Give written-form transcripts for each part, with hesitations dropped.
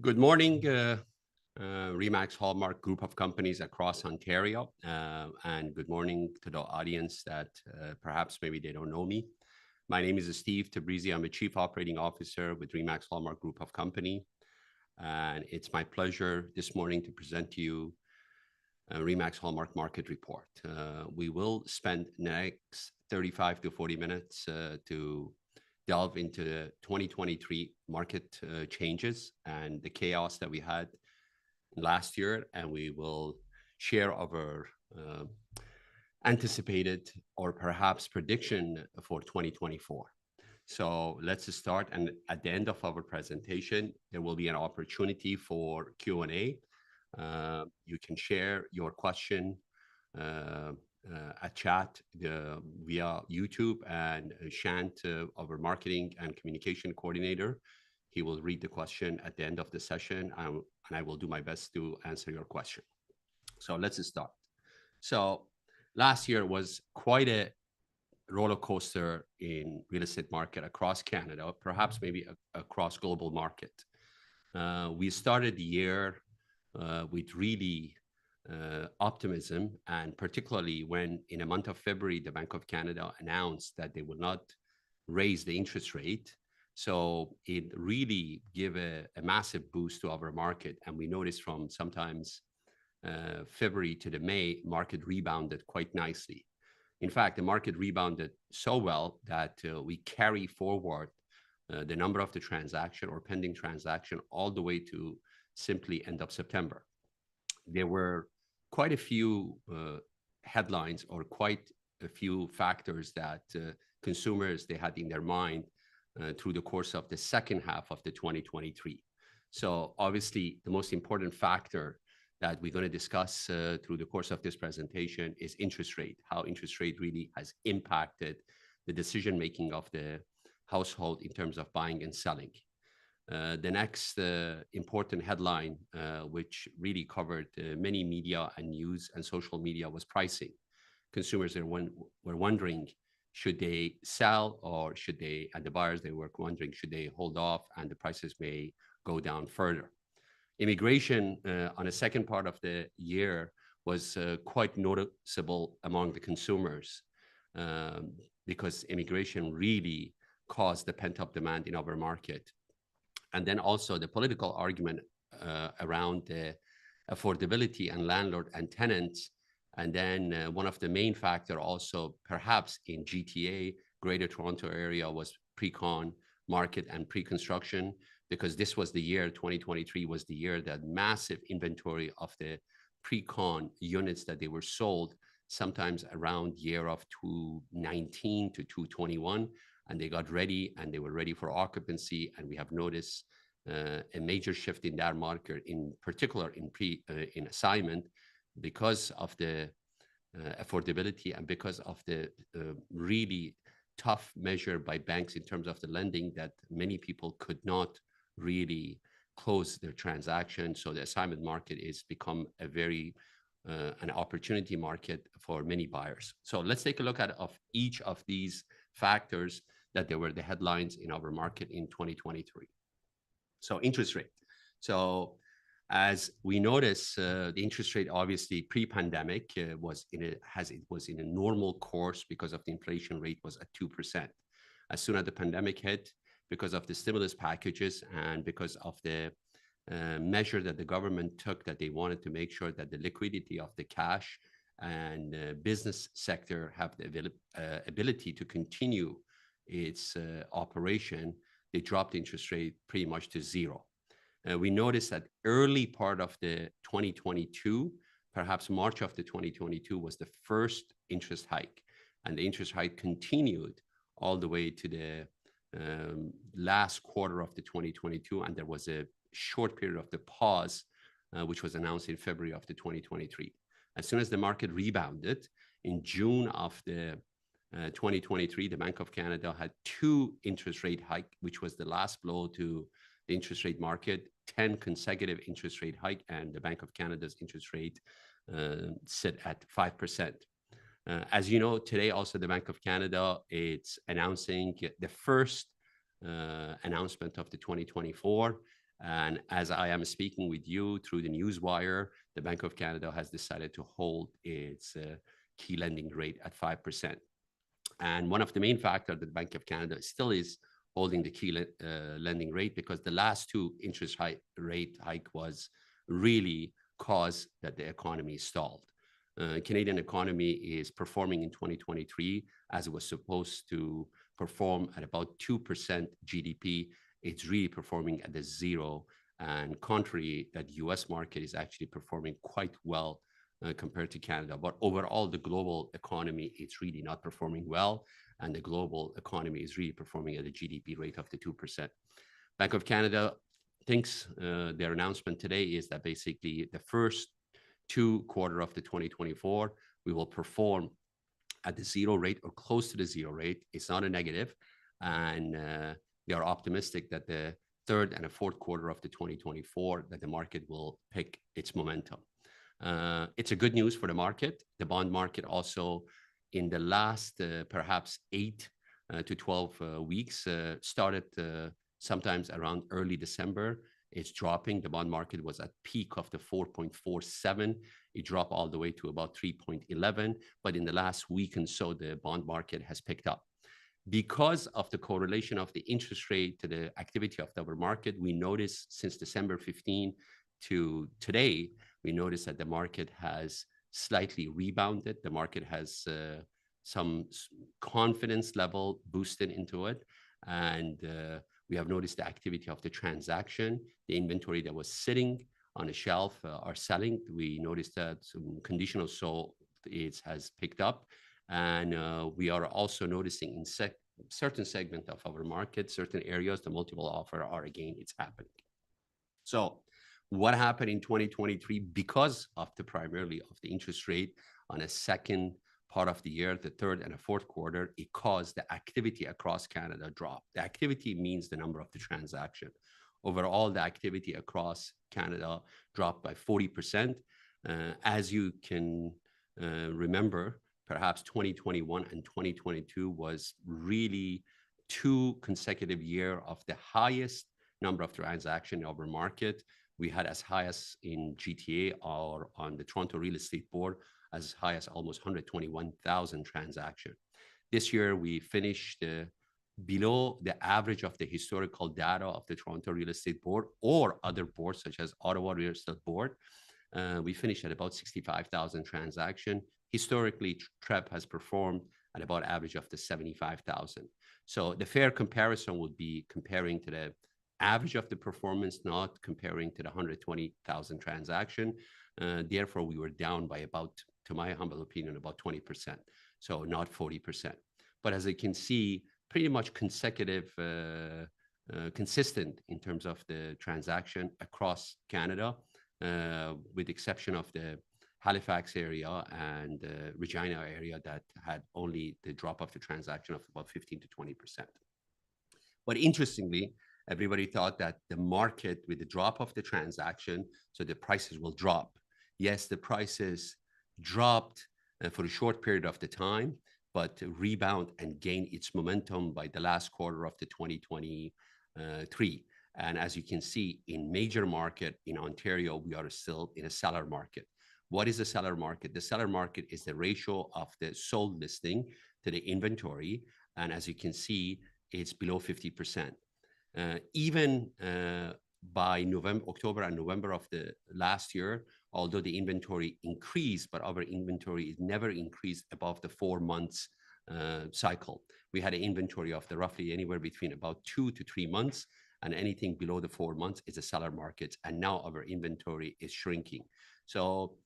Good morning, Remax Hallmark group of companies across Ontario. And good morning to the audience that perhaps maybe they don't know me. My name is Steve Tabrizi. I'm a Chief Operating Officer with Remax Hallmark group of company. And it's my pleasure this morning to present to you Remax Hallmark Market Report. We will spend the next 35 to 40 minutes to delve into the 2023 market changes and the chaos that we had last year, and we will share our anticipated or perhaps prediction for 2024. So let's start, and at the end of our presentation, there will be an opportunity for Q&A. You can share your question at chat via YouTube, and Shant, our marketing and communication coordinator, he will read the question at the end of the session, and I will do my best to answer your question. So let's start. So last year was quite a roller coaster in real estate market across Canada, perhaps maybe across global market. We started the year with really optimism, and particularly when in the month of February, the Bank of Canada announced that they would not raise the interest rate. So it really gave a massive boost to our market. And we noticed from sometimes February to the May, market rebounded quite nicely. In fact, the market rebounded so well that we carry forward the number of the transaction or pending transaction all the way to simply end of September. There were quite a few headlines or quite a few factors that consumers, they had in their mind through the course of the second half of the 2023. So obviously, the most important factor that we're going to discuss through the course of this presentation is interest rate, how interest rate really has impacted the decision-making of the household in terms of buying and selling. The next important headline, which really covered many media and news and social media, was pricing. Consumers were wondering, should they sell or should they, and the buyers, they were wondering, should they hold off and the prices may go down further. Immigration on the second part of the year was quite noticeable among the consumers because immigration really caused the pent-up demand in our market. And then also the political argument around the affordability and landlord and tenants. And then one of the main factor also perhaps in GTA, Greater Toronto Area, was pre-con market and pre-construction, because this was the year, 2023 was the year that massive inventory of the pre-con units that they were sold, sometimes around year of 2019 to 2021, and they got ready and they were ready for occupancy. And we have noticed a major shift in that market, in particular in assignment, because of the affordability and because of the really tough measure by banks in terms of the lending, that many people could not really close their transaction. So the assignment market is become a very an opportunity market for many buyers. So let's take a look at each of these factors that there were the headlines in our market in 2023. So interest rate. So as we notice, the interest rate obviously pre-pandemic was in a normal course because of the inflation rate was at 2%. As soon as the pandemic hit, because of the stimulus packages and because of the measure that the government took, that they wanted to make sure that the liquidity of the cash and business sector have the ability to continue its operation. They dropped interest rate pretty much to zero. We noticed that early part of the 2022, perhaps March of the 2022, was the first interest hike, and the interest hike continued all the way to the last quarter of the 2022, and there was a short period of the pause, which was announced in February of the 2023. As soon as the market rebounded in June of the 2023, the Bank of Canada had two interest rate hike, which was the last blow to the interest rate market, 10 consecutive interest rate hike, and the Bank of Canada's interest rate sit at 5%. As you know, today also the Bank of Canada, it's announcing the first announcement of the 2024. And as I am speaking with you through the newswire, the Bank of Canada has decided to hold its key lending rate at 5%. And one of the main factors that the Bank of Canada still is holding the key lending rate, because the last two interest rate hike was really caused that the economy stalled. Canadian economy is performing in 2023 as it was supposed to perform at about 2% GDP. It's really performing at the zero, and contrary that US market is actually performing quite well compared to Canada. But overall, the global economy, it's really not performing well, and the global economy is really performing at a GDP rate of the 2%. Bank of Canada thinks their announcement today is that basically the first two quarter of the 2024, we will perform at the zero rate or close to the zero rate. It's not a negative. And they are optimistic that the third and the fourth quarter of the 2024, that the market will pick its momentum. It's a good news for the market. The bond market also in the last perhaps 8 to 12 weeks started sometimes around early December. It's dropping. The bond market was at peak of the 4.47. It dropped all the way to about 3.11. But in the last week and so, the bond market has picked up. Because of the correlation of the interest rate to the activity of the market, we noticed since December 15 to today, we noticed that the market has slightly rebounded. The market has some confidence level boosted into it. And we have noticed the activity of the transaction, the inventory that was sitting on a shelf are selling. We noticed that some conditional sold it has picked up. And we are also noticing in certain segment of our market, certain areas, the multiple offer are again, it's happening. So what happened in 2023 because of the primarily of the interest rate on a second part of the year, the third and the fourth quarter, it caused the activity across Canada drop. The activity means the number of the transaction. Overall, the activity across Canada dropped by 40%. As you can remember, perhaps 2021 and 2022 was really two consecutive years of the highest number of transactions in our market. We had as high as in GTA or on the Toronto Real Estate Board, as high as almost 121,000 transactions. This year, we finished below the average of the historical data of the Toronto Real Estate Board or other boards such as Ottawa Real Estate Board. We finished at about 65,000 transactions. Historically, TREP has performed at about average of the 75,000. So the fair comparison would be comparing to the average of the performance, not comparing to the 120,000 transaction. Therefore, we were down by about, to my humble opinion, about 20%. So not 40%. But as you can see, pretty much consecutive, consistent in terms of the transaction across Canada, with the exception of the Halifax area and Regina area that had only the drop of the transaction of about 15 to 20%. But interestingly, everybody thought that the market with the drop of the transaction, so the prices will drop. Yes, the prices dropped for a short period of the time, but rebound and gain its momentum by the last quarter of the 2023. And as you can see, in major market in Ontario, we are still in a seller market. What is the seller market? The seller market is the ratio of the sold listing to the inventory. And as you can see, it's below 50%. Even by October and November of the last year, although the inventory increased, but our inventory never increased above the 4 months cycle. We had an inventory of the roughly anywhere between about 2 to 3 months, and anything below the 4 months is a seller market. And now our inventory is shrinking. So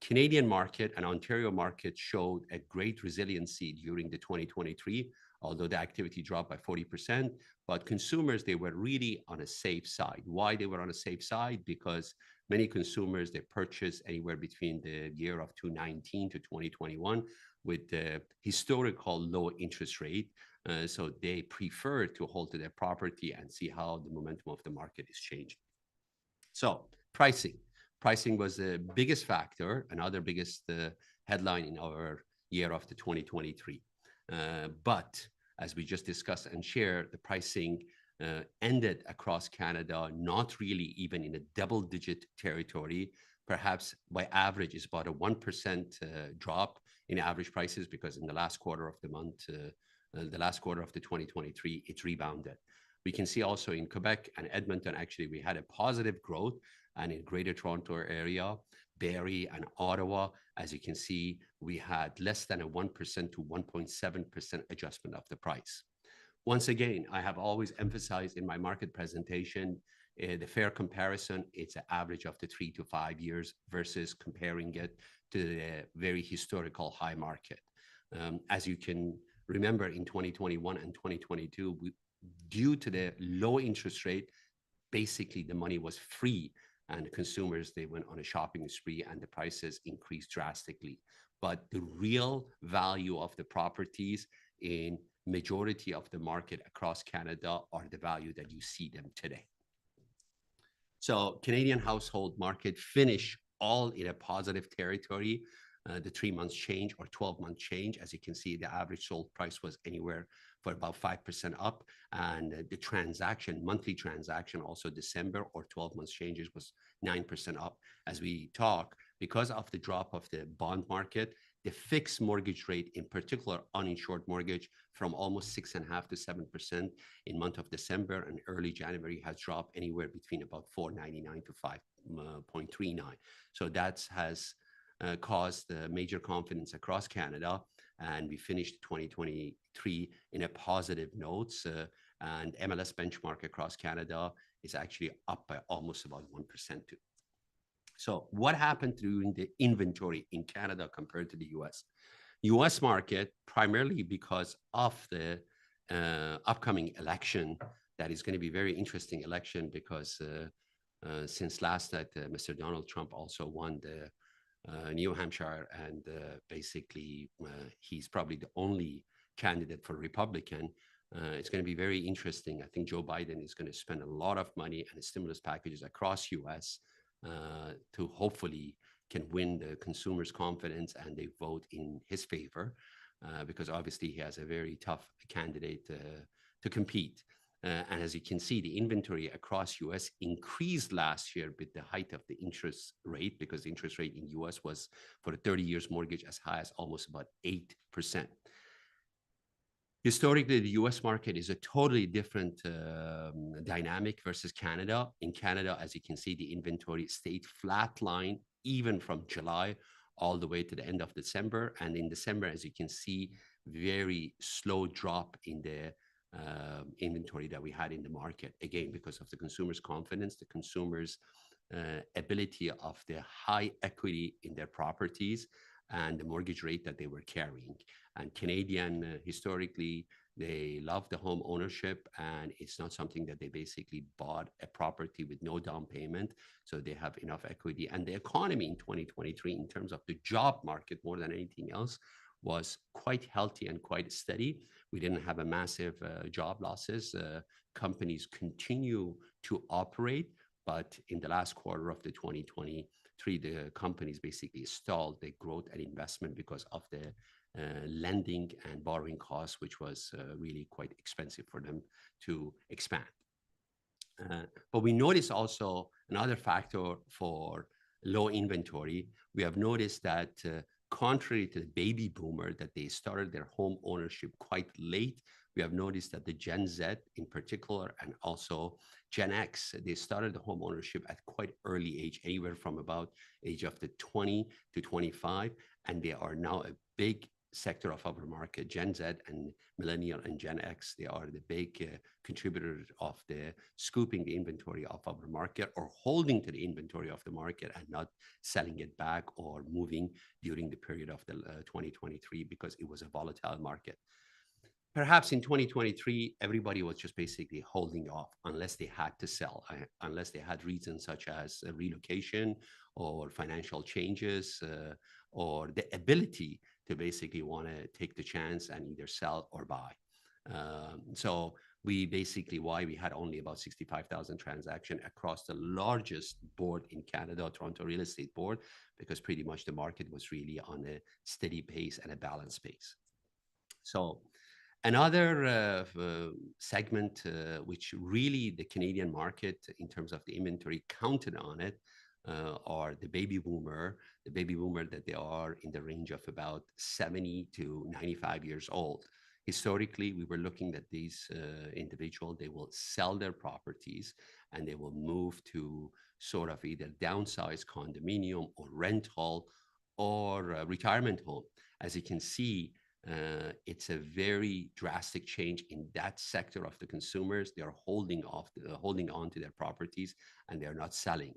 Canadian market and Ontario market showed a great resiliency during the 2023, although the activity dropped by 40%. But consumers, they were really on a safe side. Why they were on a safe side? Because many consumers, they purchased anywhere between the year of 2019 to 2021 with the historical low interest rate. So they prefer to hold to their property and see how the momentum of the market is changing. So pricing. Pricing was the biggest factor, another biggest headline in our year of the 2023. But as we just discussed and shared, the pricing ended across Canada, not really even in a double-digit territory. Perhaps by average is about a 1% drop in average prices, because in the last quarter of the month, the last quarter of the 2023, it rebounded. We can see also in Quebec and Edmonton, actually, we had a positive growth, and in Greater Toronto area, Barrie and Ottawa, as you can see, we had less than a 1% to 1.7% adjustment of the price. Once again, I have always emphasized in my market presentation, the fair comparison, it's an average of the 3 to 5 years versus comparing it to the very historical high market. As you can remember, in 2021 and 2022, due to the low interest rate, basically the money was free, and consumers, they went on a shopping spree and the prices increased drastically. But the real value of the properties in majority of the market across Canada are the value that you see them today. So Canadian household market finished all in a positive territory. The 3 months change or 12-month change, as you can see, the average sold price was anywhere for about 5% up, and the monthly transaction, also December or 12 months changes, was 9% up. As we talk, because of the drop of the bond market, the fixed mortgage rate, in particular uninsured mortgage, from almost 6.5% to 7% in month of December and early January, has dropped anywhere between about 4.99 to 5.39. So that has caused major confidence across Canada, and we finished 2023 in a positive notes, and MLS benchmark across Canada is actually up by almost about 1% too. So what happened during the inventory in Canada compared to the US? US market, primarily because of the upcoming election, that is going to be very interesting election, because since last night, Mr. Donald Trump also won the New Hampshire, and basically he's probably the only candidate for Republican. It's going to be very interesting. I think Joe Biden is going to spend a lot of money and stimulus packages across US to hopefully can win the consumers' confidence and they vote in his favor, because obviously he has a very tough candidate to compete. And as you can see, the inventory across US increased last year with the height of the interest rate, because the interest rate in US was for a 30 years mortgage as high as almost about 8%. Historically, the US market is a totally different dynamic versus Canada. In Canada, as you can see, the inventory stayed flatline even from July all the way to the end of December. And in December, as you can see, very slow drop in the inventory that we had in the market, again, because of the consumers' confidence, the consumers' ability of the high equity in their properties, and the mortgage rate that they were carrying. And Canadian, historically, they love the home ownership, and it's not something that they basically bought a property with no down payment. So they have enough equity. And the economy in 2023, in terms of the job market more than anything else, was quite healthy and quite steady. We didn't have a massive job losses. Companies continue to operate, but in the last quarter of the 2023, the companies basically stalled their growth and investment because of the lending and borrowing costs, which was really quite expensive for them to expand. But we noticed also another factor for low inventory. We have noticed that contrary to the baby boomer, that they started their home ownership quite late, we have noticed that the Gen Z in particular, and also Gen X, they started the home ownership at quite early age, anywhere from about age of the 20 to 25, and they are now a big sector of our market. Gen Z and Millennial and Gen X, they are the big contributors of the scooping the inventory of our market or holding to the inventory of the market and not selling it back or moving during the period of the 2023 because it was a volatile market. Perhaps in 2023, everybody was just basically holding off unless they had to sell, unless they had reasons such as relocation or financial changes or the ability to basically want to take the chance and either sell or buy. So we basically, why we had only about 65,000 transactions across the largest board in Canada, Toronto Real Estate Board, because pretty much the market was really on a steady pace and a balanced pace. So another segment which really the Canadian market in terms of the inventory counted on it are the baby boomer, that they are in the range of about 70 to 95 years old. Historically, we were looking at these individuals, they will sell their properties and they will move to sort of either downsized condominium or rental or retirement home. As you can see, it's a very drastic change in that sector of the consumers. They are holding on to their properties and they're not selling.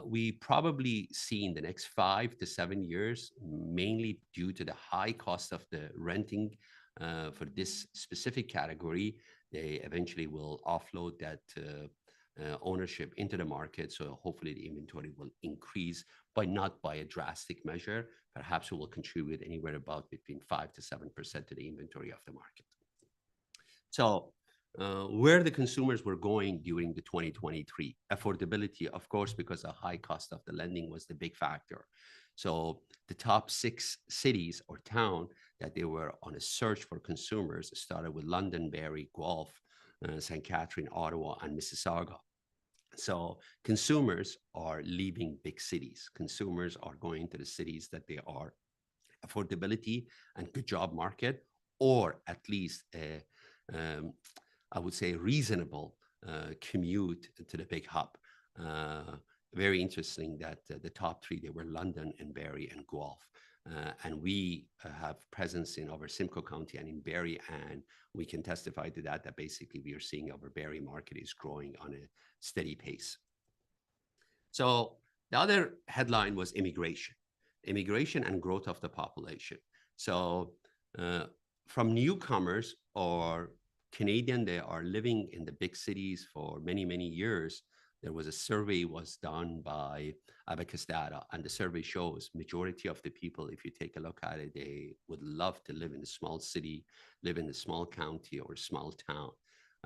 We probably see in the next 5 to 7 years, mainly due to the high cost of the renting for this specific category, they eventually will offload that ownership into the market. So hopefully the inventory will increase, but not by a drastic measure. Perhaps it will contribute anywhere about between 5 to 7% to the inventory of the market. So where the consumers were going during the 2023, affordability, of course, because the high cost of the lending was the big factor. So the top 6 cities or town that they were on a search for consumers started with London, Barrie, Guelph, St. Catherine, Ottawa, and Mississauga. So consumers are leaving big cities. Consumers are going to the cities that they are affordability and good job market, or at least I would say reasonable commute to the big hub. Very interesting that the top 3, they were London and Barrie and Guelph. And we have presence in our Simcoe County and in Barrie, and we can testify to that basically we are seeing our Barrie market is growing on a steady pace. So the other headline was immigration and growth of the population. So from newcomers or Canadian, they are living in the big cities for many, many years. There was a survey was done by Abacus Data, and the survey shows majority of the people, if you take a look at it, they would love to live in a small city, live in a small county or small town.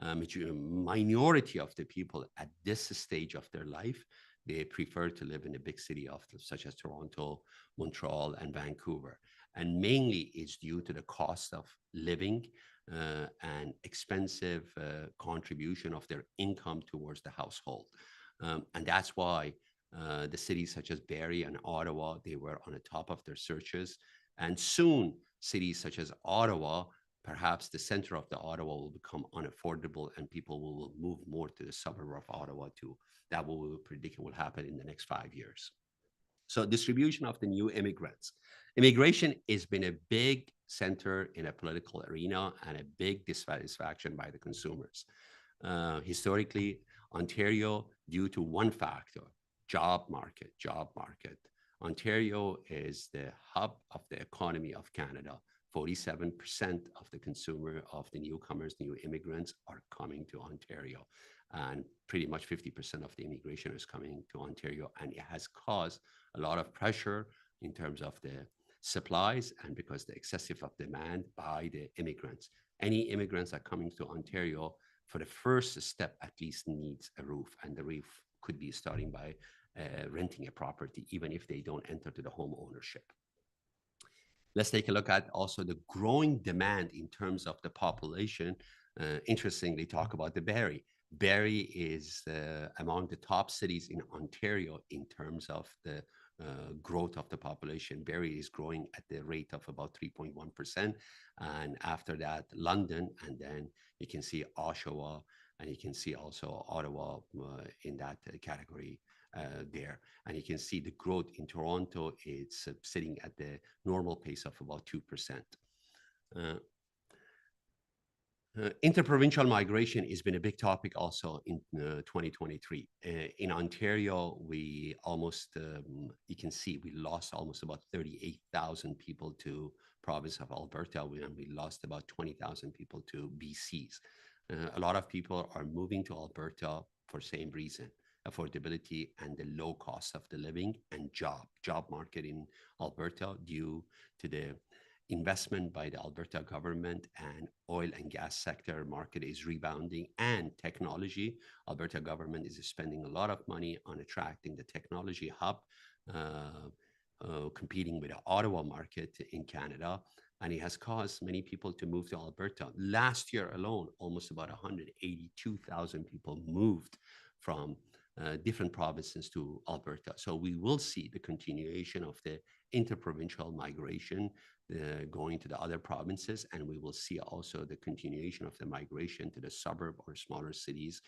Minority of the people at this stage of their life, they prefer to live in a big city such as Toronto, Montreal, and Vancouver. And mainly it's due to the cost of living and expensive contribution of their income towards the household. And that's why the cities such as Barrie and Ottawa, they were on the top of their searches. And soon cities such as Ottawa, perhaps the center of the Ottawa will become unaffordable and people will move more to the suburb of Ottawa too. That will predict will happen in the next 5 years. So distribution of the new immigrants. Immigration has been a big center in a political arena and a big dissatisfaction by the consumers. Historically, Ontario, due to one factor, job market. Ontario is the hub of the economy of Canada. 47% of the consumer of the newcomers, new immigrants are coming to Ontario. And pretty much 50% of the immigration is coming to Ontario. And it has caused a lot of pressure in terms of the supplies and because the excessive of demand by the immigrants. Any immigrants that are coming to Ontario, for the first step, at least needs a roof. And the roof could be starting by renting a property, even if they don't enter to the home ownership. Let's take a look at also the growing demand in terms of the population. Interestingly, talk about the Barrie. Barrie is among the top cities in Ontario in terms of the growth of the population. Barrie is growing at the rate of about 3.1%. And after that, London, and then you can see Oshawa, and you can see also Ottawa in that category there. And you can see the growth in Toronto, it's sitting at the normal pace of about 2%. Uh, Interprovincial migration has been a big topic also in 2023. In Ontario, we almost, you can see, we lost almost about 38,000 people to province of Alberta, and we lost about 20,000 people to BCs. A lot of people are moving to Alberta for same reason, affordability and the low cost of the living and job market in Alberta due to the investment by the Alberta government and oil and gas sector market is rebounding and technology. Alberta government is spending a lot of money on attracting the technology hub, competing with the Ottawa market in Canada. And it has caused many people to move to Alberta. Last year alone, almost about 182,000 people moved from different provinces to Alberta. So we will see the continuation of the interprovincial migration going to the other provinces, and we will see also the continuation of the migration to the suburb or smaller cities,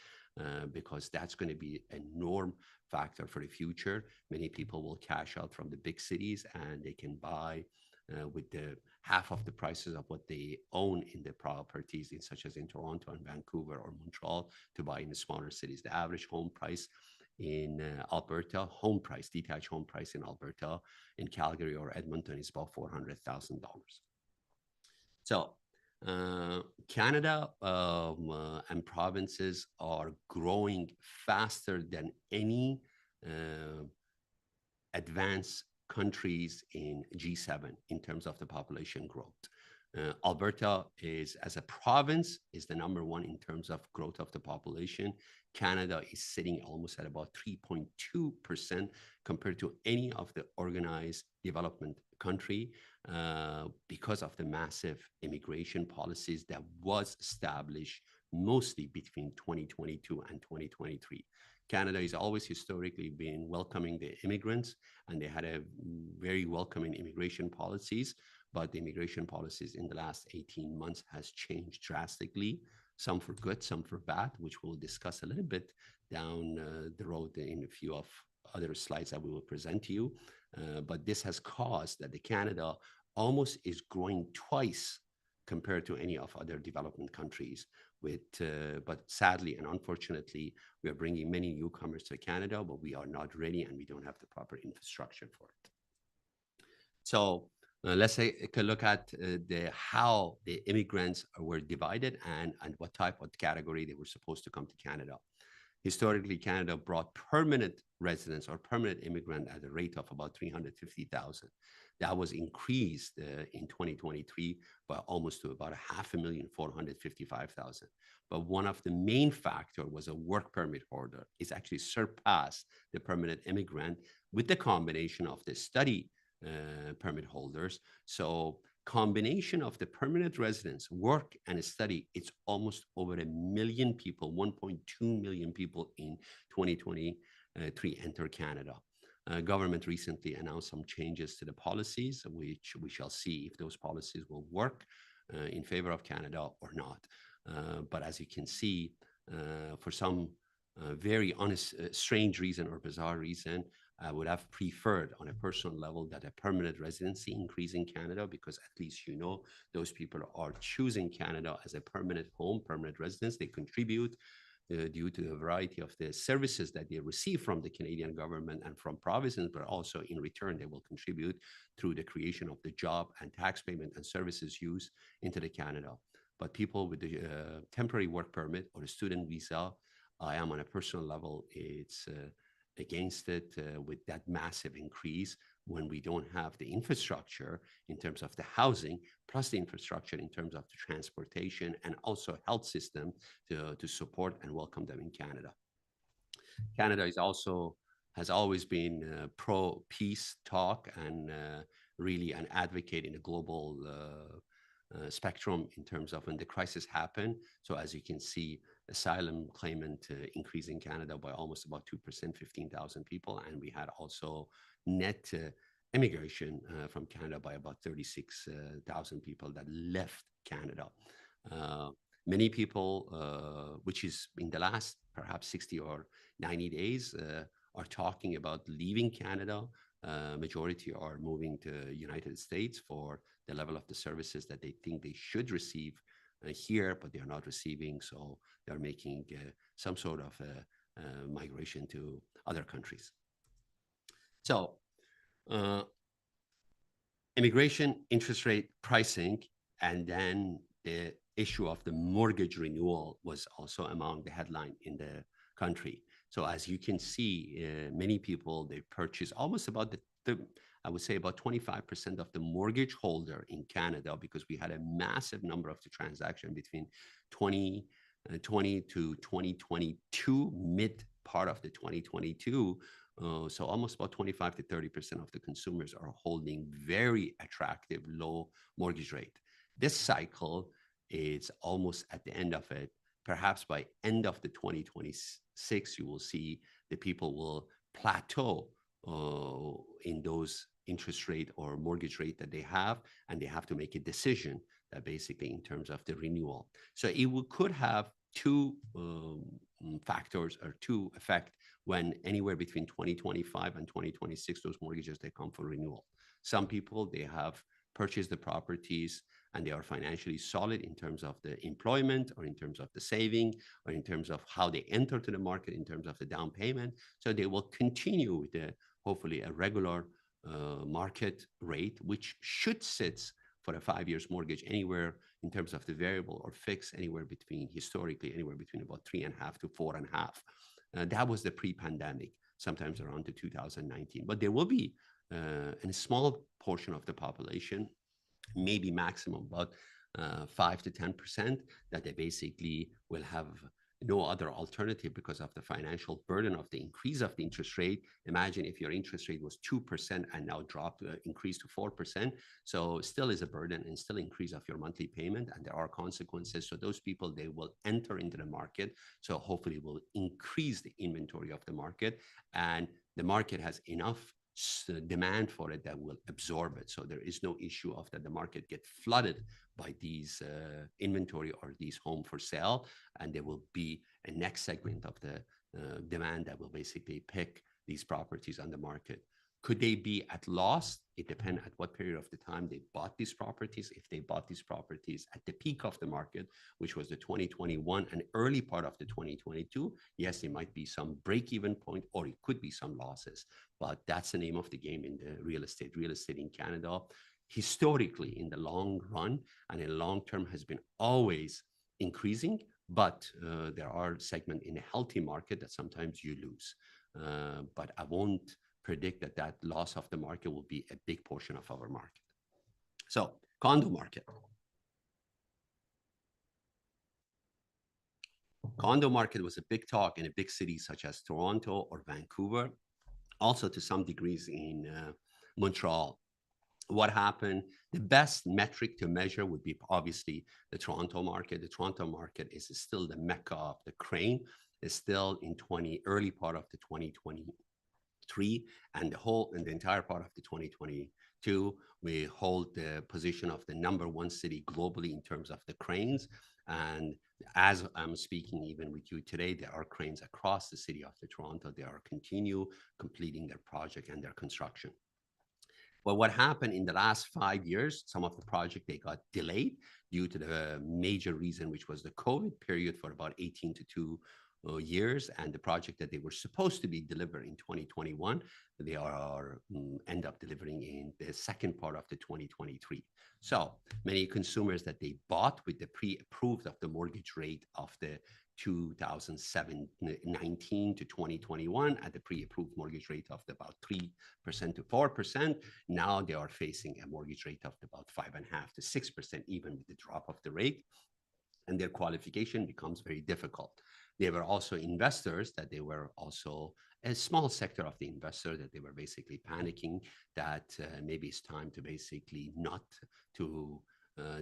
because that's going to be a norm factor for the future. Many people will cash out from the big cities, and they can buy with the half of the prices of what they own in the properties, in such as in Toronto and Vancouver or Montreal, to buy in the smaller cities. The average home price in Alberta, detached home price in Alberta, in Calgary or Edmonton is about $400,000. So Canada and provinces are growing faster than any advanced countries in G7 in terms of the population growth. Alberta is, as a province, is the number one in terms of growth of the population. Canada is sitting almost at about 3.2% compared to any of the organized development country because of the massive immigration policies that was established mostly between 2022 and 2023. Canada has always historically been welcoming the immigrants, and they had a very welcoming immigration policies, but the immigration policies in the last 18 months has changed drastically, some for good, some for bad, which we'll discuss a little bit down the road in a few of other slides that we will present to you. But this has caused that the Canada almost is growing twice compared to any of other development countries. But sadly and unfortunately, we are bringing many newcomers to Canada, but we are not ready and we don't have the proper infrastructure for it. So let's take a look at how the immigrants were divided and what category they were supposed to come to Canada. Historically, Canada brought permanent residents or permanent immigrant at a rate of about 350,000. That was increased in 2023 by almost to about 5,455,000. But one of the main factors was a work permit holder. It's actually surpassed the permanent immigrant with the combination of the study permit holders. So combination of the permanent residents, work and study, it's almost over 1 million people, 1.2 million people in 2023 enter Canada. Government recently announced some changes to the policies, which we shall see if those policies will work in favor of Canada or not. But as you can see, for some very strange reason or bizarre reason, I would have preferred on a personal level that a permanent residency increase in Canada, because at least those people are choosing Canada as a permanent home, permanent residence. They contribute due to the variety of the services that they receive from the Canadian government and from provinces, but also in return, they will contribute through the creation of the job and tax payment and services used into the Canada. But people with the temporary work permit or a student visa, I am on a personal level, it's against it with that massive increase when we don't have the infrastructure in terms of the housing, plus the infrastructure in terms of the transportation and also health system to support and welcome them in Canada. Canada has always been pro-peace talk and really an advocate in a global spectrum in terms of when the crisis happened. So as you can see, asylum claimant increase in Canada by almost about 2%, 15,000 people. And we had also net immigration from Canada by about 36,000 people that left Canada. Uh, Many people, which is in the last perhaps 60 or 90 days, are talking about leaving Canada. Majority are moving to United States for the level of the services that they think they should receive here, but they are not receiving. So they're making some sort of migration to other countries. So immigration, interest rate, pricing, and then the issue of the mortgage renewal was also among the headline in the country. So as you can see, many people, they purchase almost about I would say about 25% of the mortgage holder in Canada, because we had a massive number of the transaction between 2020 to 2022, mid part of the 2022. So almost about 25 to 30% of the consumers are holding very attractive low mortgage rate. This cycle is almost at the end of it. Perhaps by end of the 2026, you will see the people will plateau in those interest rate or mortgage rate that they have, and they have to make a decision that basically in terms of the renewal. So it could have two factors or two effect when anywhere between 2025 and 2026, those mortgages, they come for renewal. Some people, they have purchased the properties and they are financially solid in terms of the employment or in terms of the saving or in terms of how they enter to the market in terms of the down payment. So they will continue with the, hopefully a regular market rate, which should sit for a 5 years mortgage anywhere in terms of the variable or fixed, anywhere between historically, anywhere between about 3.5 to 4.5. That was the pre-pandemic, sometimes around to 2019. But there will be a small portion of the population, maybe maximum about 5 to 10%, that they basically will have no other alternative because of the financial burden of the increase of the interest rate. Imagine if your interest rate was 2% and now dropped, increased to 4%. So still is a burden and still increase of your monthly payment. And there are consequences. So those people, they will enter into the market. So hopefully will increase the inventory of the market. And the market has enough demand for it that will absorb it. So there is no issue of that the market get flooded by these inventory or these home for sale, and there will be a next segment of the demand that will basically pick these properties on the market. Could they be at loss? It depends at what period of the time they bought these properties. If they bought these properties at the peak of the market, which was the 2021 and early part of the 2022, yes, there might be some break-even point, or it could be some losses. But that's the name of the game in the real estate. Real estate in Canada, historically, in the long run and in long term, has been always increasing. But there are segments in a healthy market that sometimes you lose. But I won't predict that that loss of the market will be a big portion of our market. So, condo market. Condo market was a big talk in a big city such as Toronto or Vancouver, also to some degrees in Montreal. What happened? The best metric to measure would be obviously the Toronto market. The Toronto market is still the mecca of the crane. It's still in early part of the 2023 and the entire part of the 2022. We hold the position of the number one city globally in terms of the cranes. And as I'm speaking even with you today, there are cranes across the city of the Toronto. They are continue completing their project and their construction. But what happened in the last 5 years, some of the project, they got delayed due to the major reason, which was the COVID period for about 18 to 2 years. And the project that they were supposed to be delivered in 2021, they are end up delivering in the second part of the 2023. So many consumers that they bought with the pre-approved of the mortgage rate of the 2019 to 2021 at the pre-approved mortgage rate of about 3% to 4%. Now they are facing a mortgage rate of about 5.5% to 6%, even with the drop of the rate. And their qualification becomes very difficult. There were also investors that they were also a small sector of the investor that they were basically panicking that maybe it's time to basically not to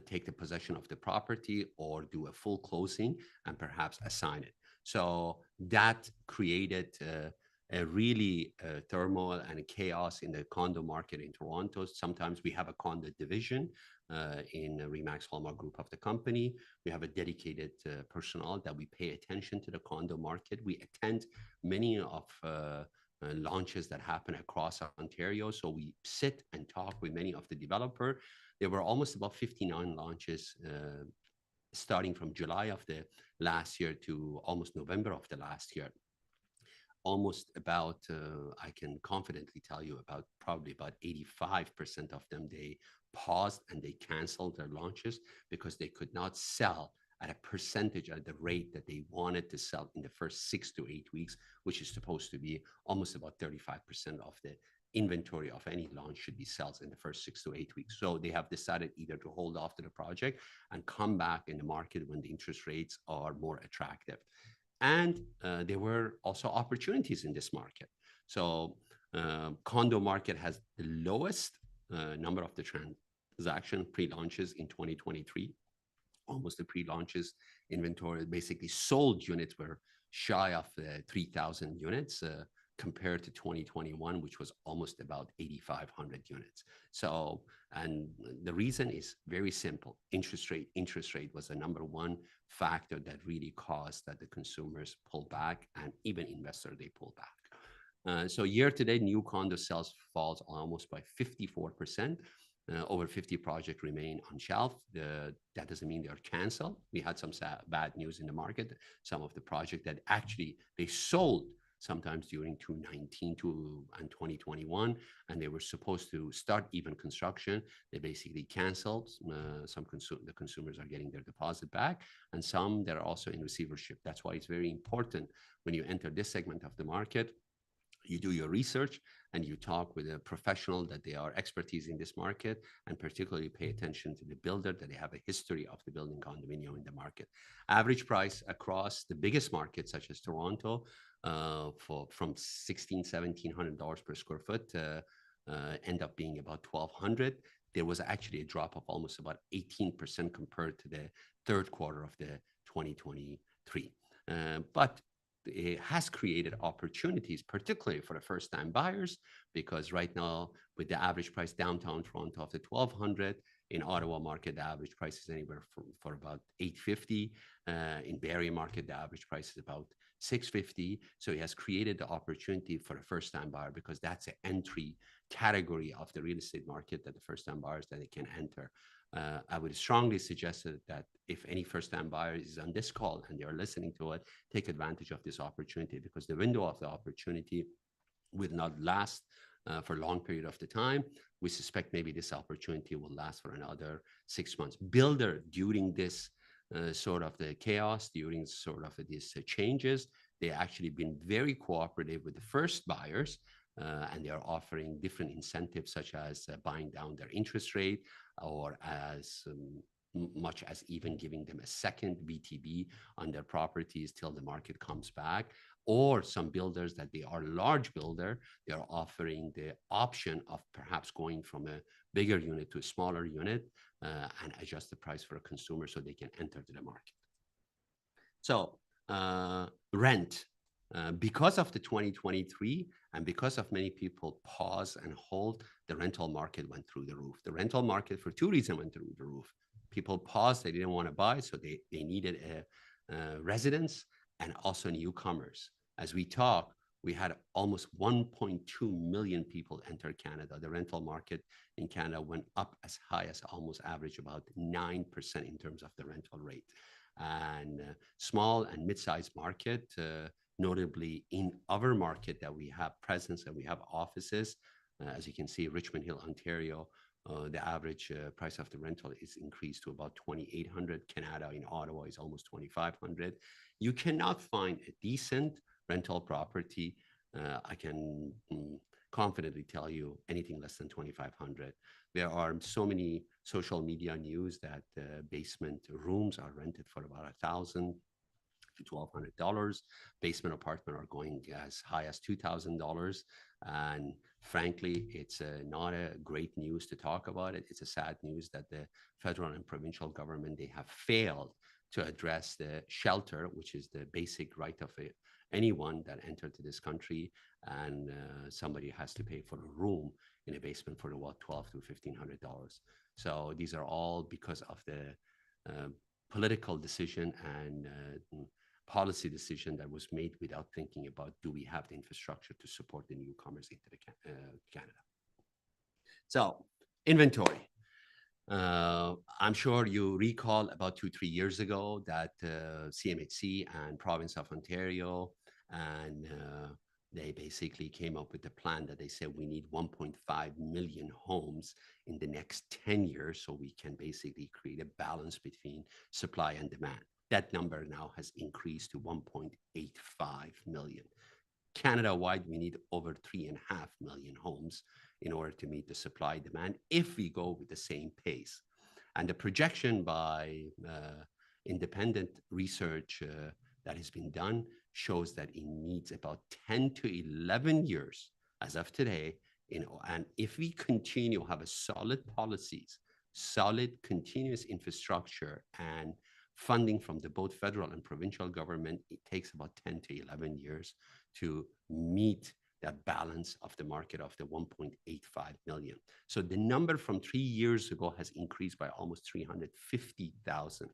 take the possession of the property or do a full closing and perhaps assign it. So that created a really turmoil and chaos in the condo market in Toronto. Sometimes we have a condo division in Remax Hallmark group of the company. We have a dedicated personnel that we pay attention to the condo market. We attend many of launches that happen across Ontario. So we sit and talk with many of the developer. There were almost about 59 launches starting from July of the last year to almost November of the last year. Almost about, I can confidently tell you about probably about 85% of them, they paused and they canceled their launches because they could not sell at a percentage at the rate that they wanted to sell in the first 6 to 8 weeks, which is supposed to be almost about 35% of the inventory of any launch should be sales in the first 6 to 8 weeks. So they have decided either to hold off to the project and come back in the market when the interest rates are more attractive. And there were also opportunities in this market. So condo market has the lowest number of the transaction pre-launches in 2023. Almost the pre-launches inventory, basically sold units were shy of 3,000 units compared to 2021, which was almost about 8,500 units. So, and the reason is very simple. Interest rate was the number one factor that really caused that the consumers pull back and even investors, they pull back. So year to date, new condo sales falls almost by 54%. Over 50 projects remain on shelf. That doesn't mean they're canceled. We had some bad news in the market. Some of the projects that actually they sold sometimes during 2019 and 2021, and they were supposed to start even construction. They basically canceled. The consumers are getting their deposit back, and some that are also in receivership. That's why it's very important when you enter this segment of the market, you do your research and you talk with a professional that they are expertise in this market, and particularly pay attention to the builder that they have a history of the building condominium in the market. Average price across the biggest markets such as Toronto from $1,600-$1,700 per square foot end up being about $1,200. There was actually a drop of almost about 18% compared to the third quarter of the 2023. But it has created opportunities, particularly for the first-time buyers, because right now, with the average price downtown Toronto of the $1,200, in Ottawa market, the average price is anywhere for about $850. In Barrie market, the average price is about $650. So it has created the opportunity for a first-time buyer because that's an entry category of the real estate market that the first-time buyers that they can enter. I would strongly suggest that if any first-time buyer is on this call and they're listening to it, take advantage of this opportunity because the window of the opportunity will not last for a long period of the time. We suspect maybe this opportunity will last for another 6 months. Builder during this sort of the chaos, during sort of these changes, they actually been very cooperative with the first buyers. And they are offering different incentives such as buying down their interest rate or as much as even giving them a second BTB on their properties till the market comes back. Or some builders that they are large builder, they are offering the option of perhaps going from a bigger unit to a smaller unit and adjust the price for a consumer so they can enter to the market. So rent. Because of the 2023 and because of many people pause and hold, the rental market went through the roof. The rental market for two reasons went through the roof. People paused, they didn't want to buy, so they needed a residence and also newcomers. As we talk, we had almost 1.2 million people enter Canada. The rental market in Canada went up as high as almost average about 9% in terms of the rental rate. And small and mid-sized market, notably in our market that we have presence and we have offices. As you can see, Richmond Hill, Ontario, the average price of the rental is increased to about $2,800. Canada in Ottawa is almost $2,500. You cannot find a decent rental property. I can confidently tell you anything less than $2,500. There are so many social media news that basement rooms are rented for about $1,000 to $1,200. Basement apartment are going as high as $2,000. And frankly, it's not a great news to talk about it. It's a sad news that the federal and provincial government, they have failed to address the shelter, which is the basic right of anyone that entered to this country, and somebody has to pay for a room in a basement for about $1,200 to $1,500. So these are all because of the uh, political decision and policy decision that was made without thinking about, do we have the infrastructure to support the newcomers into Canada. So inventory. I'm sure you recall about 2-3 years ago that CMHC and province of Ontario and they basically came up with a plan that they said we need 1.5 million homes in the next 10 years so we can basically create a balance between supply and demand. That number now has increased to 1.85 million. Canada-wide, we need over 3.5 million homes in order to meet the supply demand if we go with the same pace. And the projection by independent research that has been done shows that it needs about 10 to 11 years as of today. And if we continue to have a solid policies, solid continuous infrastructure and funding from the both federal and provincial government, it takes about 10 to 11 years to meet that balance of the market of the 1.85 million. So the number from 3 years ago has increased by almost 350,000.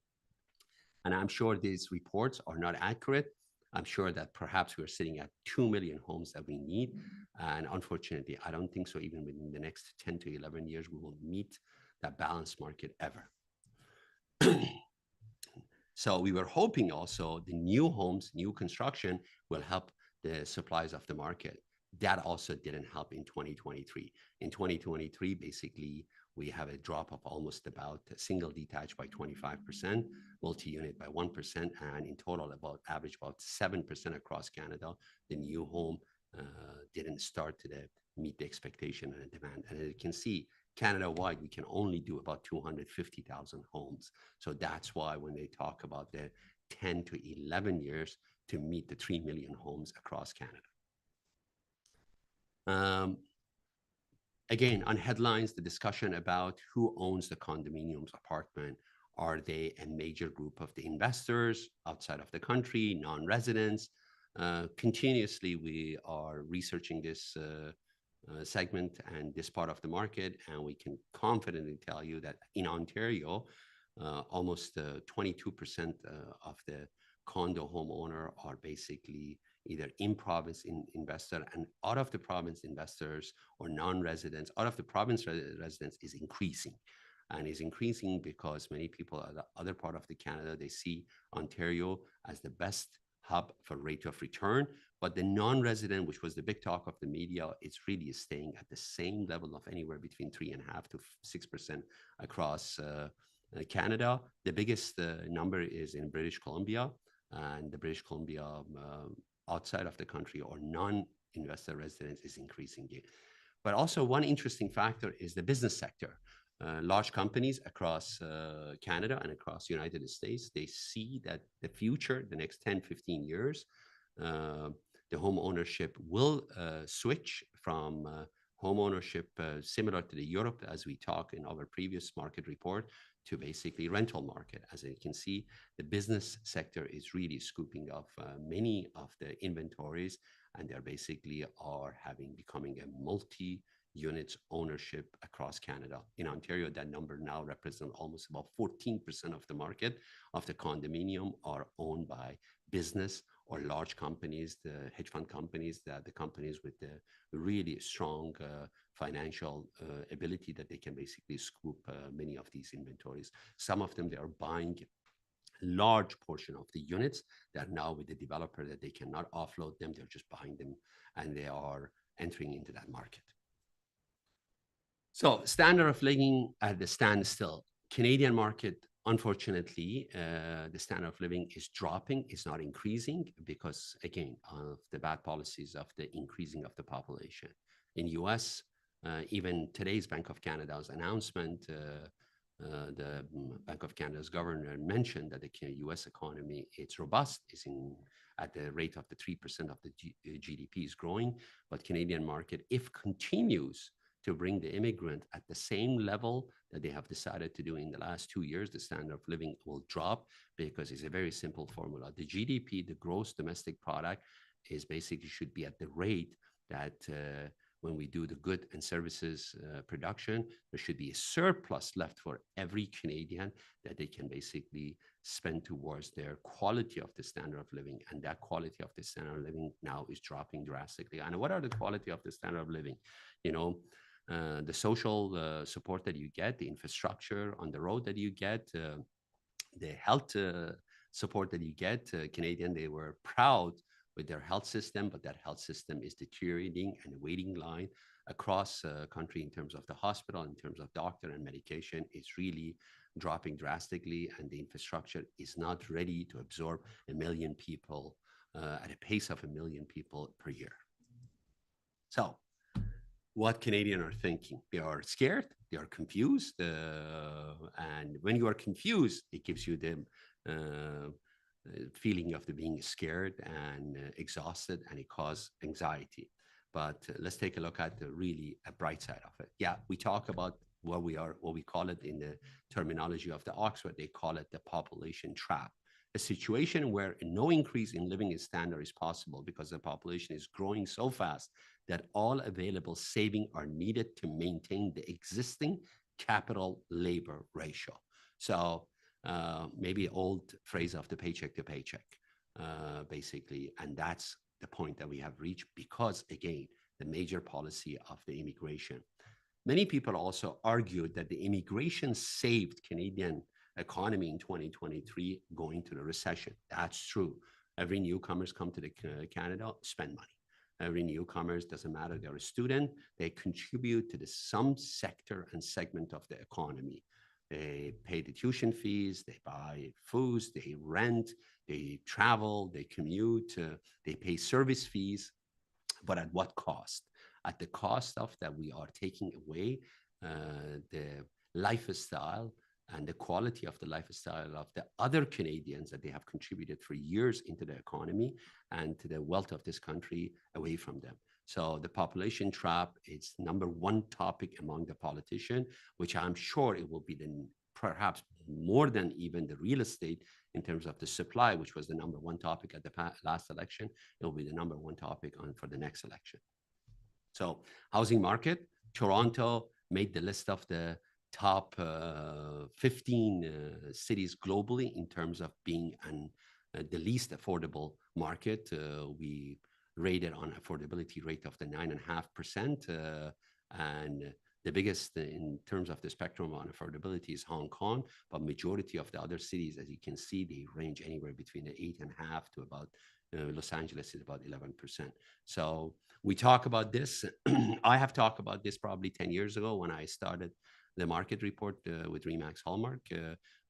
And I'm sure these reports are not accurate. I'm sure that perhaps we're sitting at 2 million homes that we need. And unfortunately, I don't think so. Even within the next 10 to 11 years, we will meet that balanced market ever. So we were hoping also the new homes, new construction will help the supplies of the market. That also didn't help in 2023. In 2023, basically, we have a drop of almost about single detached by 25%, multi-unit by 1%, and in total about average about 7% across Canada. The new home didn't start to meet the expectation and the demand. And as you can see, Canada-wide, we can only do about 250,000 homes. So that's why when they talk about the 10 to 11 years to meet the 3 million homes across Canada. Again, on headlines, the discussion about who owns the condominiums apartment. Are they a major group of the investors outside of the country, non-residents? Continuously, we are researching this segment and this part of the market, and we can confidently tell you that in Ontario, almost 22% of the condo homeowner are basically either in-province investor, and out of the province investors or non-residents, out of the province residents is increasing. And is increasing because many people at the other part of the Canada, they see Ontario as the best hub for rate of return. But the non-resident, which was the big talk of the media, it's really staying at the same level of anywhere between 3.5% to 6% across Canada. The biggest number is in British Columbia, and the British Columbia outside of the country or non-investor residents is increasing it. But also one interesting factor is the business sector. Large companies across Canada and across the United States, they see that the future, the next 10, 15 years, the home ownership will switch from home ownership similar to the Europe, as we talked in our previous market report, to basically rental market. As you can see, the business sector is really scooping up many of the inventories, and they're basically becoming a multi-units ownership across Canada. In Ontario, that number now represents almost about 14% of the market of the condominium are owned by business or large companies, the hedge fund companies, the companies with the really strong financial ability that they can basically scoop many of these inventories. Some of them, they are buying large portion of the units that now with the developer that they cannot offload them, they're just buying them and they are entering into that market. So standard of living at the standstill. Canadian market, unfortunately, the standard of living is dropping, is not increasing because, again, of the bad policies of the increasing of the population. In US, even today's Bank of Canada's announcement, the Bank of Canada's governor mentioned that the US economy, it's robust, is in at the rate of the 3% of the GDP is growing. But Canadian market, if continues to bring the immigrant at the same level that they have decided to do in the last 2 years, the standard of living will drop because it's a very simple formula. The GDP, the gross domestic product, is basically should be at the rate that when we do the good and services production, there should be a surplus left for every Canadian that they can basically spend towards their quality of the standard of living. And that quality of the standard of living now is dropping drastically. And what are the quality of the standard of living? You know, the social support that you get, the infrastructure on the road that you get, the health support that you get. Canadian, they were proud with their health system, but that health system is deteriorating, and the waiting line across country in terms of the hospital, in terms of doctor and medication is really dropping drastically, and the infrastructure is not ready to absorb 1 million people at a pace of 1 million people per year. So what Canadians are thinking? They are scared, they are confused, and when you are confused, it gives you the feeling of the being scared and exhausted, and it causes anxiety. But let's take a look at the really a bright side of it. Yeah, we talk about what we call it in the terminology of the Oxford, they call it the population trap. A situation where no increase in living standard is possible because the population is growing so fast that all available savings are needed to maintain the existing capital labor ratio. So maybe old phrase of the paycheck to paycheck, basically. And that's the point that we have reached because, again, the major policy of the immigration. Many people also argued that the immigration saved Canadian economy in 2023 going to the recession. That's true. Every newcomers come to the Canada, spend money. Every newcomers, doesn't matter, they're a student, they contribute to the some sector and segment of the economy. They pay the tuition fees, they buy foods, they rent, they travel, they commute, they pay service fees, but at what cost? At the cost of that we are taking away the lifestyle and the quality of the lifestyle of the other Canadians that they have contributed for years into the economy and to the wealth of this country away from them. So the population trap is #1 topic among the politicians, which I'm sure it will be perhaps more than even the real estate in terms of the supply, which was the #1 topic at the last election. It will be the #1 topic for the next election. So housing market, Toronto made the list of the top 15 cities globally in terms of being the least affordable market. We rated on affordability rate of the 9.5%. And the biggest in terms of the spectrum on affordability is Hong Kong, but majority of the other cities, as you can see, they range anywhere between the 8.5 to about Los Angeles is about 11%. So we talk about this. I have talked about this probably 10 years ago when I started the market report with Remax Hallmark.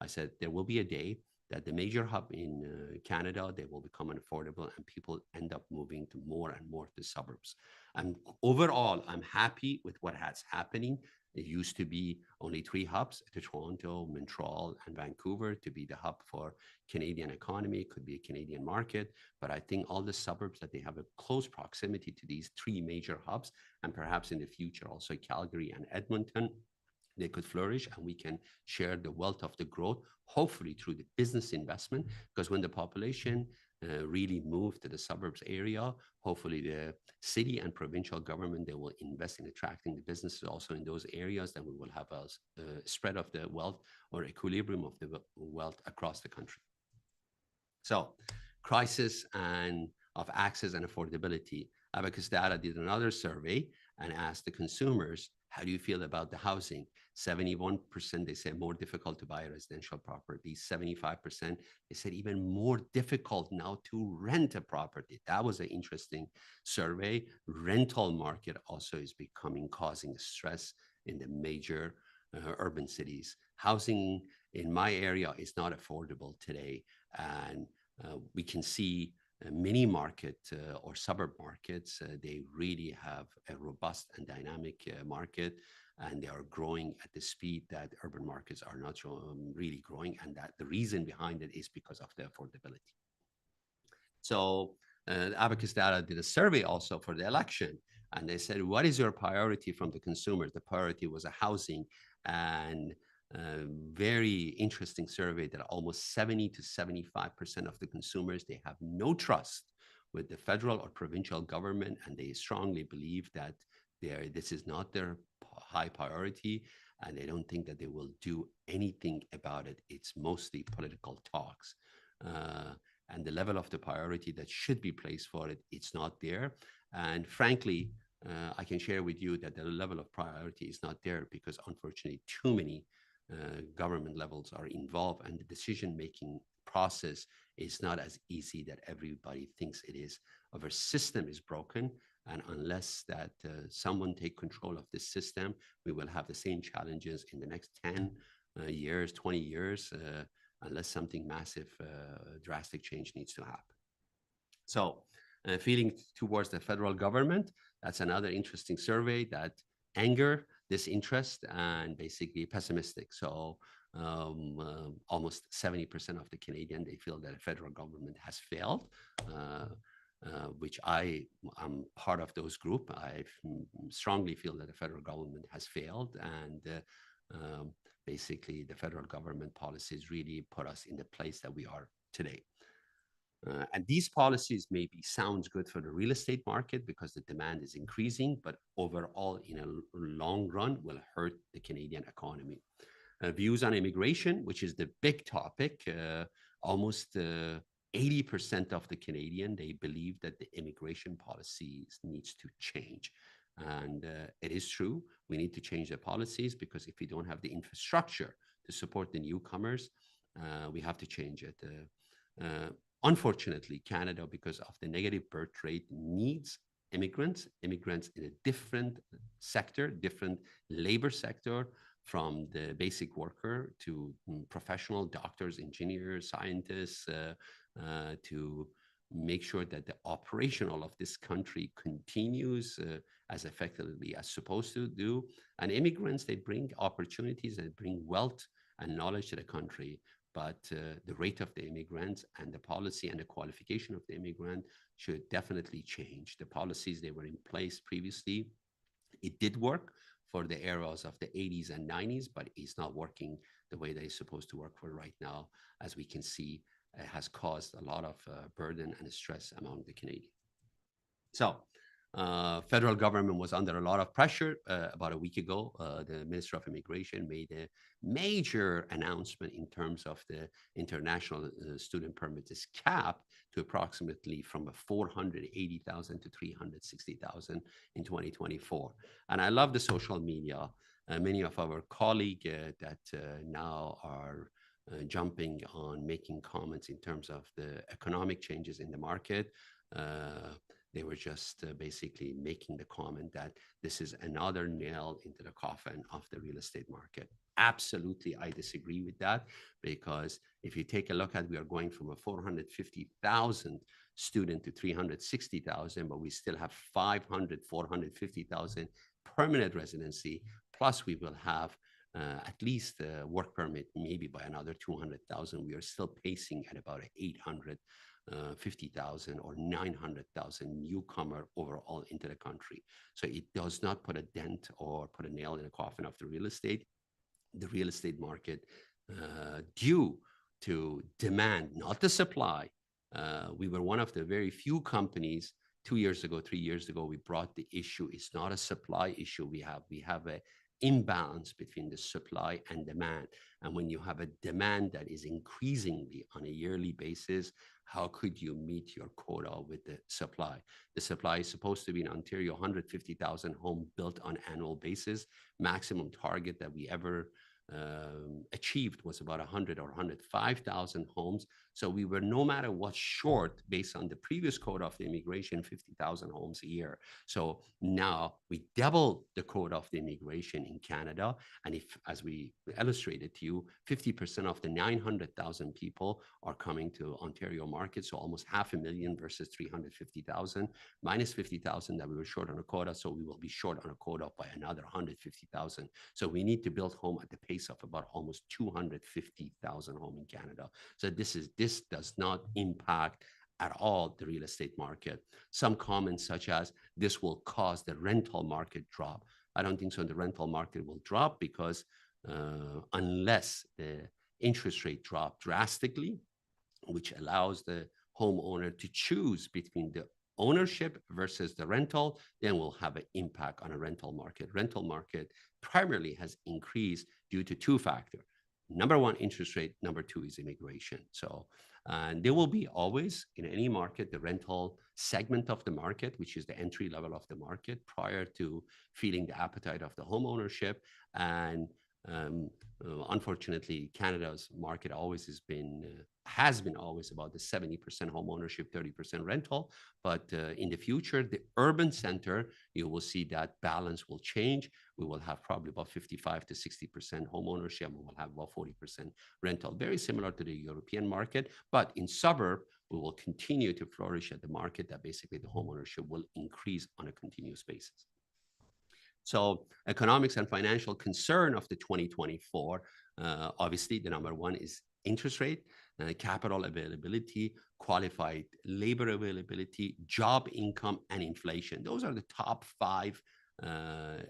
I said there will be a day that the major hub in Canada, they will become unaffordable and people end up moving to more and more to suburbs. And overall, I'm happy with what has happening. It used to be only 3 hubs, to Toronto, Montreal, and Vancouver to be the hub for Canadian economy, could be a Canadian market. But I think all the suburbs that they have a close proximity to these 3 major hubs, and perhaps in the future also Calgary and Edmonton, they could flourish and we can share the wealth of the growth, hopefully through the business investment, because when the population really move to the suburbs area, hopefully the city and provincial government, they will invest in attracting the businesses also in those areas, then we will have a spread of the wealth or equilibrium of the wealth across the country. So crisis and of access and affordability. Abacus Data did another survey and asked the consumers, how do you feel about the housing? 71%, they said more difficult to buy a residential property. 75%, they said even more difficult now to rent a property. That was an interesting survey. Rental market also is causing stress in the major urban cities. Housing in my area is not affordable today. And we can see mini market or suburb markets, they really have a robust and dynamic market, and they are growing at the speed that urban markets are not really growing. And that the reason behind it is because of the affordability. So Abacus Data did a survey also for the election, and they said, what is your priority from the consumers? The priority was a housing, and very interesting survey that almost 70 to 75% of the consumers, they have no trust with the federal or provincial government, and they strongly believe that this is not their high priority, and they don't think that they will do anything about it. It's mostly political talks. And the level of the priority that should be placed for it, it's not there. And frankly, I can share with you that the level of priority is not there because unfortunately too many government levels are involved, and the decision-making process is not as easy that everybody thinks it is. Our system is broken, and unless that someone take control of this system, we will have the same challenges in the next 10 years, 20 years, unless something massive, drastic change needs to happen. So feeling towards the federal government, that's another interesting survey that anger, disinterest, and basically pessimistic. So almost 70% of the Canadian, they feel that the federal government has failed, which I'm part of those group. I strongly feel that the federal government has failed, and basically the federal government policies really put us in the place that we are today. And these policies maybe sounds good for the real estate market because the demand is increasing, but overall, in a long run, will hurt the Canadian economy. Views on immigration, which is the big topic, almost 80% of the Canadian, they believe that the immigration policies needs to change. And it is true, we need to change the policies because if we don't have the infrastructure to support the newcomers, we have to change it. Unfortunately, Canada, because of the negative birth rate, needs immigrants in a different sector, different labor sector, from the basic worker to professional doctors, engineers, scientists, to make sure that the operational of this country continues as effectively as supposed to do. And immigrants, they bring opportunities, they bring wealth and knowledge to the country. But the rate of the immigrants and the policy and the qualification of the immigrant should definitely change. The policies, they were in place previously. It did work for the eras of the 80s and 90s, but it's not working the way they're supposed to work for right now. As we can see, it has caused a lot of burden and stress among the Canadians. So federal government was under a lot of pressure. About a week ago, the Minister of Immigration made a major announcement in terms of the international student permit is capped to approximately from 480,000 to 360,000 in 2024. And I love the social media. Many of our colleagues that now are jumping on making comments in terms of the economic changes in the market. They were just basically making the comment that this is another nail into the coffin of the real estate market. Absolutely, I disagree with that, because if you take a look at, we are going from a 450,000 student to 360,000, but we still have 450,000 permanent residency, plus we will have at least a work permit, maybe by another 200,000. We are still pacing at about 850,000 or 900,000 newcomer overall into the country. So it does not put a dent or put a nail in the coffin of the real estate. The real estate market, due to demand, not the supply. We were one of the very few companies 2 years ago, 3 years ago, we brought the issue. It's not a supply issue. We have a imbalance between the supply and demand. And when you have a demand that is increasingly on a yearly basis, how could you meet your quota with the supply? The supply is supposed to be in Ontario, 150,000 homes built on annual basis. Maximum target that we ever achieved was about 100 or 105,000 homes. So we were no matter what short based on the previous quota of the immigration, 50,000 homes a year. So now we double the quota of the immigration in Canada. And if, as we illustrated to you, 50% of the 900,000 people are coming to Ontario market. So almost 500,000 versus 350,000, minus 50,000 that we were short on a quota. So we will be short on a quota by another 150,000. So we need to build home at the pace of about almost 250,000 homes in Canada. So this does not impact at all the real estate market. Some comments such as this will cause the rental market drop. I don't think so. The rental market will drop because unless the interest rate drop drastically, which allows the homeowner to choose between the ownership versus the rental, then we'll have an impact on a rental market. Rental market primarily has increased due to two factors. Number one, interest rate. Number two is immigration. So, and there will be always in any market the rental segment of the market, which is the entry level of the market prior to feeling the appetite of the home ownership. And um, unfortunately, Canada's market always has been always about the 70% home ownership, 30% rental. But in the future, the urban center, you will see that balance will change. We will have probably about 55 to 60% home ownership. We will have about 40% rental, very similar to the European market. But in suburb, we will continue to flourish at the market that basically the home ownership will increase on a continuous basis. So economics and financial concern of the 2024, obviously the number one is interest rate, capital availability, qualified labor availability, job income, and inflation. Those are the top five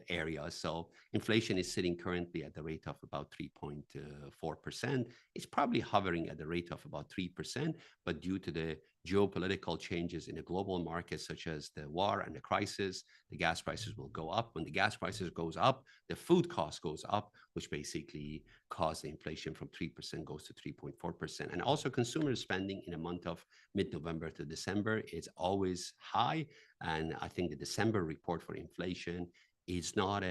areas. So inflation is sitting currently at the rate of about 3.4%. It's probably hovering at the rate of about 3%, but due to the geopolitical changes in the global market, such as the war and the crisis, the gas prices will go up. When the gas prices goes up, the food cost goes up, which basically causes the inflation from 3% goes to 3.4%. And also consumer spending in a month of mid-November to December is always high. And I think the December report for inflation is not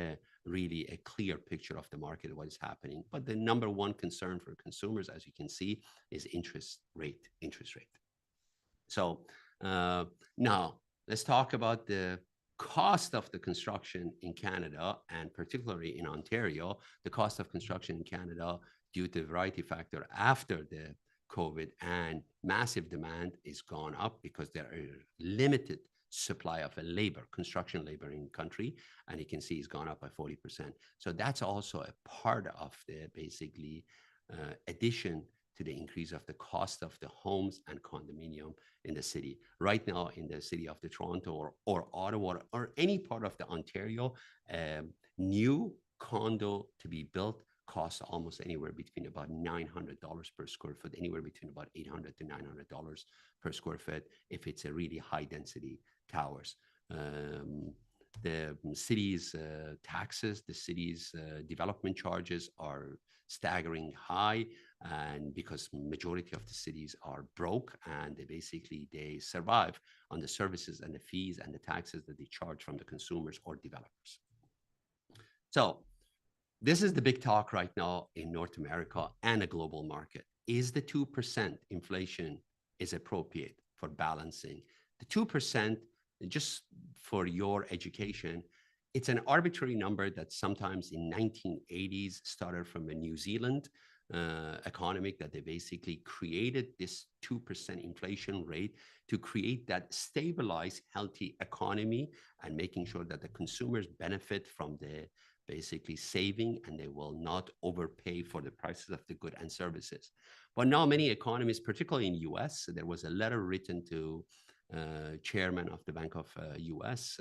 really a clear picture of the market, what is happening. But the number one concern for consumers, as you can see, is interest rate. So now let's talk about the cost of the construction in Canada, and particularly in Ontario. The cost of construction in Canada, due to a variety of factors after the COVID and massive demand, is gone up because there are limited supply of construction labor in the country, and you can see it's gone up by 40%. So that's also a part of the basically addition to the increase of the cost of the homes and condominium in the city. Right now in the city of the Toronto or Ottawa or any part of the Ontario, new condo to be built costs almost anywhere between about $900 per square foot, anywhere between about $800 to $900 per square foot if it's a really high density towers. The city's taxes, the city's development charges are staggering high, and because majority of the cities are broke and they survive on the services and the fees and the taxes that they charge from the consumers or developers. So this is the big talk right now in North America and a global market. Is the 2% inflation is appropriate for balancing? The 2%, just for your education, it's an arbitrary number that sometimes in 1980s started from a New Zealand economic, that they basically created this 2% inflation rate to create that stabilized, healthy economy and making sure that the consumers benefit from the basically saving and they will not overpay for the prices of the goods and services. But now many economists, particularly in US, there was a letter written to chairman of the Bank of US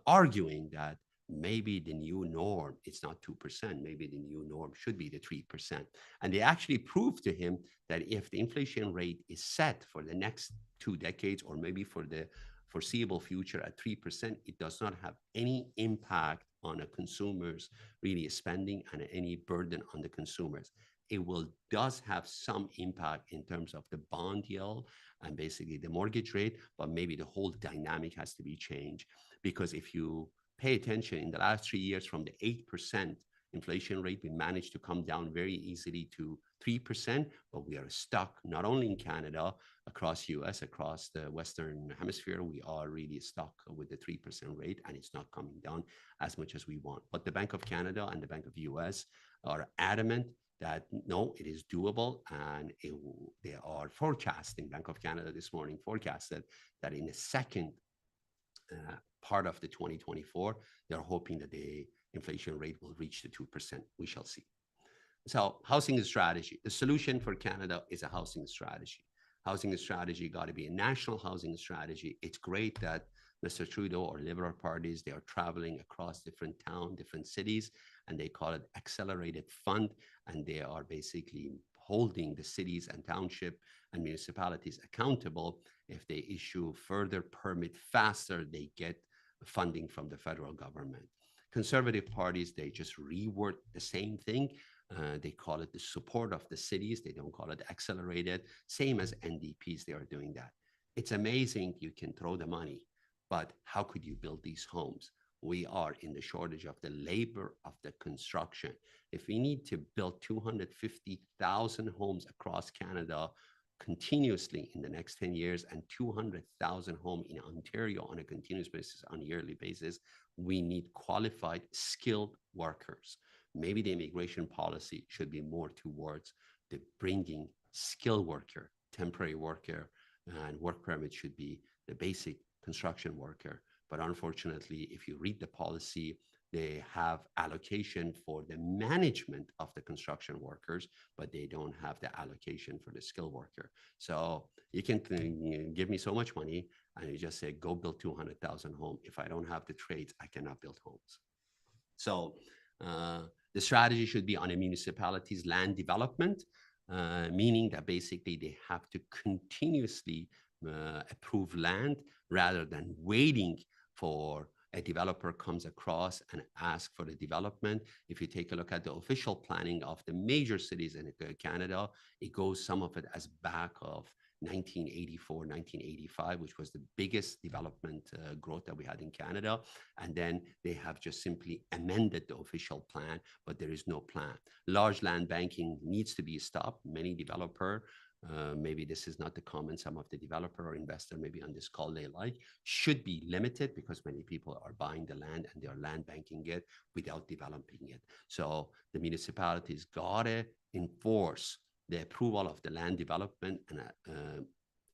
arguing that maybe the new norm, it's not 2%, maybe the new norm should be the 3%. And they actually proved to him that if the inflation rate is set for the next 2 decades, or maybe for the foreseeable future at 3%, it does not have any impact on a consumer's really spending and any burden on the consumers. It does have some impact in terms of the bond yield and basically the mortgage rate, but maybe the whole dynamic has to be changed. Because if you pay attention, in the last 3 years from the 8% inflation rate, we managed to come down very easily to 3%, but we are stuck not only in Canada, across US, across the Western Hemisphere, we are really stuck with the 3% rate, and it's not coming down as much as we want. But the Bank of Canada and the Bank of US are adamant that no, it is doable, and they are forecasting, Bank of Canada this morning forecasted that in the second part of the 2024, they're hoping that the inflation rate will reach the 2%. We shall see. So housing strategy. The solution for Canada is a housing strategy. Housing strategy got to be a national housing strategy. It's great that Mr. Trudeau or Liberal parties, they are traveling across different towns, different cities, and they call it accelerated fund. And they are basically holding the cities and township and municipalities accountable. If they issue further permit faster, they get funding from the federal government. Conservative parties, they just reword the same thing. They call it the support of the cities. They don't call it accelerated. Same as NDPs, they are doing that. It's amazing you can throw the money, but how could you build these homes? We are in the shortage of the labor of the construction. If we need to build 250,000 homes across Canada continuously in the next 10 years and 200,000 homes in Ontario on a continuous basis, on a yearly basis, we need qualified, skilled workers. Maybe the immigration policy should be more towards the bringing skilled worker, temporary worker, and work permit should be the basic construction worker. But unfortunately, if you read the policy, they have allocation for the management of the construction workers, but they don't have the allocation for the skilled worker. So you can give me so much money and you just say, go build 200,000 homes. If I don't have the trades, I cannot build homes. So the strategy should be on a municipality's land development, meaning that basically they have to continuously approve land rather than waiting for a developer comes across and asks for the development. If you take a look at the official planning of the major cities in Canada, it goes some of it as back of 1984, 1985, which was the biggest development growth that we had in Canada. And then they have just simply amended the official plan, but there is no plan. Large land banking needs to be stopped. Many developer, maybe this is not the comment some of the developer or investor maybe on this call they like, should be limited because many people are buying the land and they are land banking it without developing it. So the municipalities gotta enforce the approval of the land development and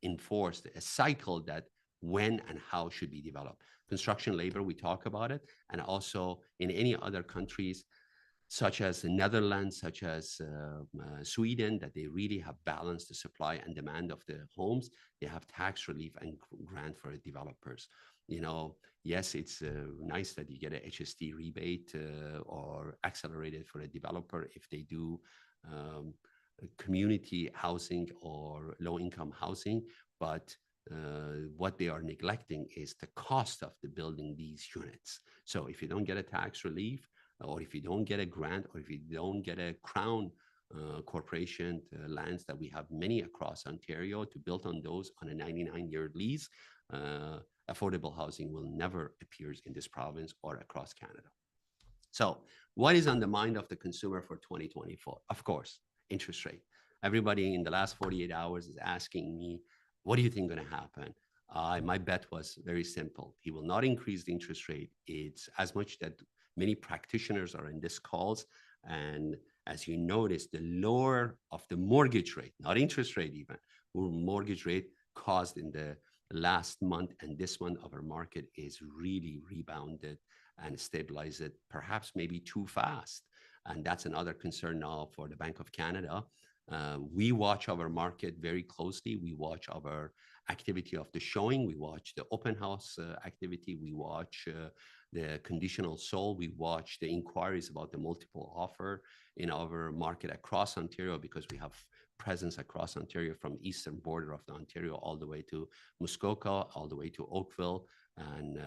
enforce a cycle that when and how should be developed. Construction labor, we talk about it, and also in any other countries, such as the Netherlands, such as Sweden, that they really have balanced the supply and demand of the homes. They have tax relief and grant for developers. You know, yes, it's nice that you get a HST rebate or accelerated for a developer if they do community housing or low-income housing, but what they are neglecting is the cost of the building these units. So if you don't get a tax relief, or if you don't get a grant, or if you don't get a crown corporation lands that we have many across Ontario to build on those on a 99-year lease, affordable housing will never appear in this province or across Canada. So what is on the mind of the consumer for 2024? Of course, interest rate. Everybody in the last 48 hours is asking me, what do you think is going to happen? My bet was very simple. He will not increase the interest rate. It's as much that many practitioners are in this calls. And as you notice, the lower of the mortgage rate, not interest rate even, mortgage rate caused in the last month and this month of our market is really rebounded and stabilized it, perhaps maybe too fast. And that's another concern now for the Bank of Canada. We watch our market very closely. We watch our activity of the showing. We watch the open house activity. We watch the conditional sold. We watch the inquiries about the multiple offer in our market across Ontario because we have presence across Ontario from eastern border of the Ontario all the way to Muskoka, all the way to Oakville and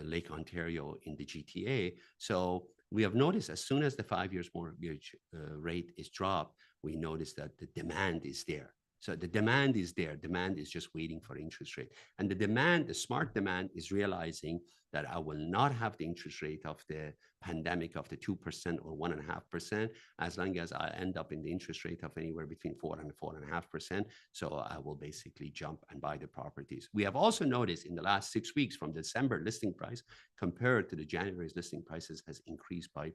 Lake Ontario in the GTA. So we have noticed as soon as the 5 years mortgage rate is dropped, we notice that the demand is there. So the demand is there. Demand is just waiting for interest rate. And the demand, the smart demand is realizing that I will not have the interest rate of the pandemic of the 2% or 1.5%, as long as I end up in the interest rate of anywhere between 4 and 4.5%. So I will basically jump and buy the properties. We have also noticed in the last 6 weeks from December listing price compared to the January's listing prices has increased by,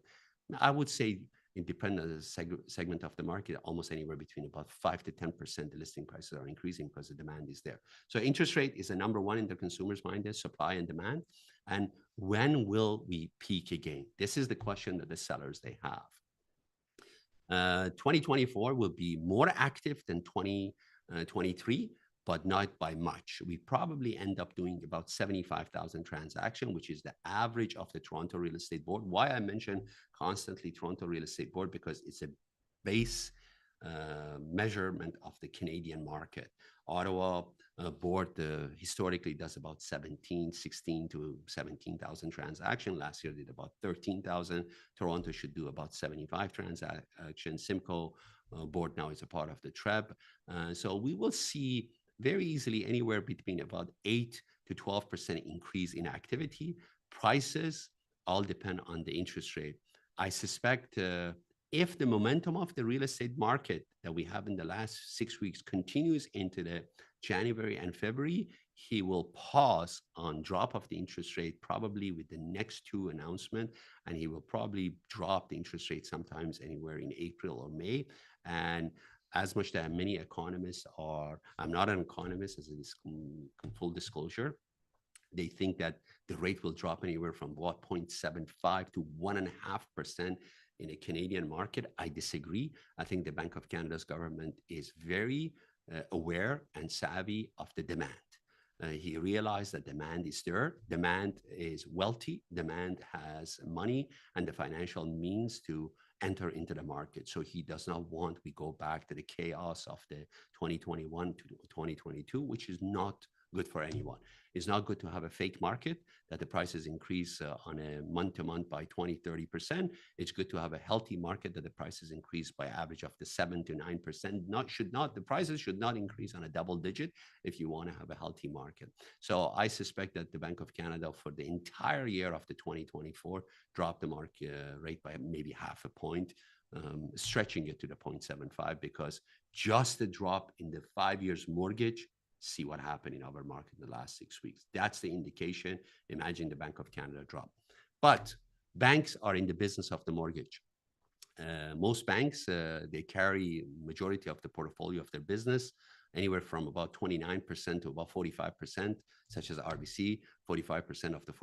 I would say, independent of the segment of the market, almost anywhere between about 5 to 10%, the listing prices are increasing because the demand is there. So interest rate is the number one in the consumer's mind, is supply and demand. And when will we peak again? This is the question that the sellers, they have. 2024 will be more active than 2023 23, but not by much. We probably end up doing about 75,000 transactions, which is the average of the Toronto Real Estate Board. Why I mention constantly Toronto Real Estate Board, because it's a base measurement of the Canadian market. Ottawa board historically does about 16 to 17,000 transactions. Last year did about 13,000. Toronto should do about 75 transactions. Simcoe board now is a part of the TREB. So we will see very easily anywhere between about 8 to 12% increase in activity. Prices all depend on the interest rate. I suspect if the momentum of the real estate market that we have in the last 6 weeks continues into the January and February, he will pause on drop of the interest rate probably with the next two announcements, and he will probably drop the interest rate sometimes anywhere in April or May. And as much that many economists are, I'm not an economist, as it is full disclosure, they think that the rate will drop anywhere from what 0.75 to 1.5% in a Canadian market. I disagree. I think the Bank of Canada's government is very aware and savvy of the demand. He realized that demand is there. Demand is wealthy. Demand has money and the financial means to enter into the market. So he does not want we go back to the chaos of the 2021 to 2022, which is not good for anyone. It's not good to have a fake market that the prices increase on a month to month by 20, 30%. It's good to have a healthy market that the prices increase by average of the 7 to 9%. The prices should not increase on a double digit if you want to have a healthy market. So I suspect that the Bank of Canada for the entire year of the 2024 dropped the market rate by maybe half a point, stretching it to the 0.75, because just the drop in the 5 years mortgage, see what happened in our market in the last 6 weeks. That's the indication. Imagine the Bank of Canada drop. But banks are in the business of the mortgage. Most banks, they carry majority of the portfolio of their business, anywhere from about 29% to about 45%, such as RBC. 45% of the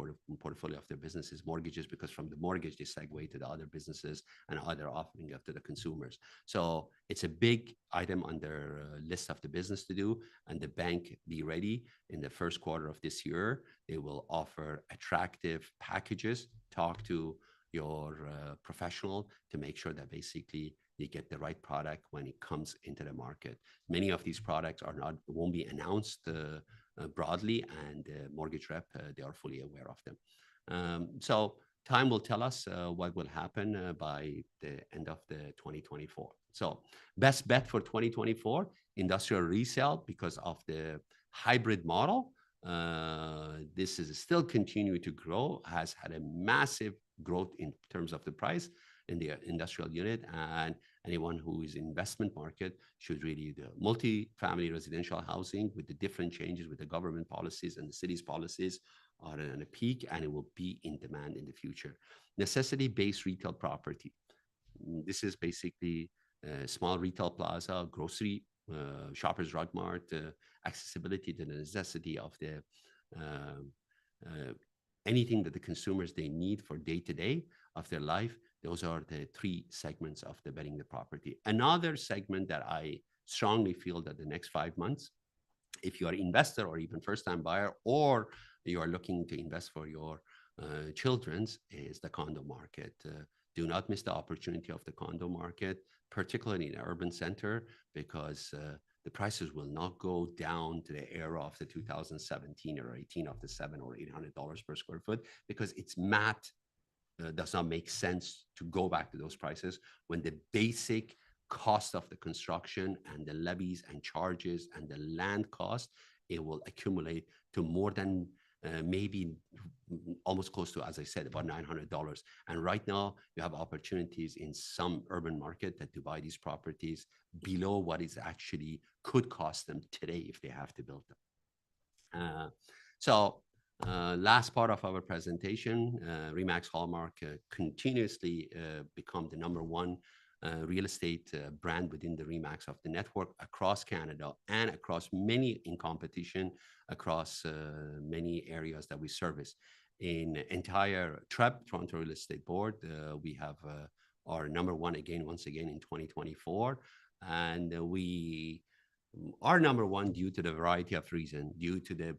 portfolio of their business is mortgages, because from the mortgage, they segue to the other businesses and other offering to the consumers. So it's a big item on their list of the business to do. And the bank, be ready in the first quarter of this year. They will offer attractive packages, talk to your professional to make sure that basically you get the right product when it comes into the market. Many of these products won't be announced broadly, and mortgage rep, they are fully aware of them. So time will tell us what will happen by the end of the 2024. So best bet for 2024, industrial resale, because of the hybrid model. This is still continuing to grow, has had a massive growth in terms of the price in the industrial unit, and anyone who is in investment market should really do multi-family residential housing with the different changes with the government policies and the city's policies are on a peak, and it will be in demand in the future. Necessity-based retail property. This is basically a small retail plaza, grocery, Shoppers Drug Mart, accessibility to the necessity of the anything that the consumers they need for day-to-day of their life. Those are the three segments of the betting the property. Another segment that I strongly feel that the next 5 months, if you are an investor or even first-time buyer, or you are looking to invest for your children's, is the condo market. Do not miss the opportunity of the condo market, particularly in an urban center, because the prices will not go down to the era of the 2017 or 18 of the $700 or $800 per square foot, because it's math does not make sense to go back to those prices when the basic cost of the construction and the levies and charges and the land cost, it will accumulate to more than maybe almost close to, as I said, about $900. And right now, you have opportunities in some urban market that to buy these properties below what is actually could cost them today if they have to build them. Last part of our presentation, Remax Hallmark continuously become the #1 real estate brand within the Remax of the network across Canada and across many in competition across many areas that we service. In entire TREB, Toronto Real Estate Board, we have our #1 again, once again in 2024. And we are number one due to the variety of reasons, due to the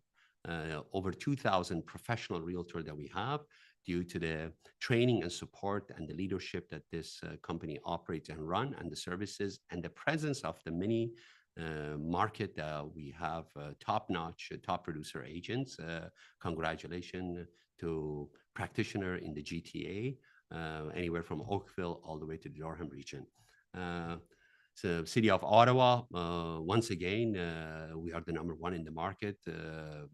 over 2,000 professional realtor that we have, due to the training and support and the leadership that this company operates and run, and the services and the presence of the many market. We have top-notch, top producer agents. Congratulations to practitioner in the GTA, anywhere from Oakville all the way to the Durham region. So city of Ottawa, once again, we are the number one in the market,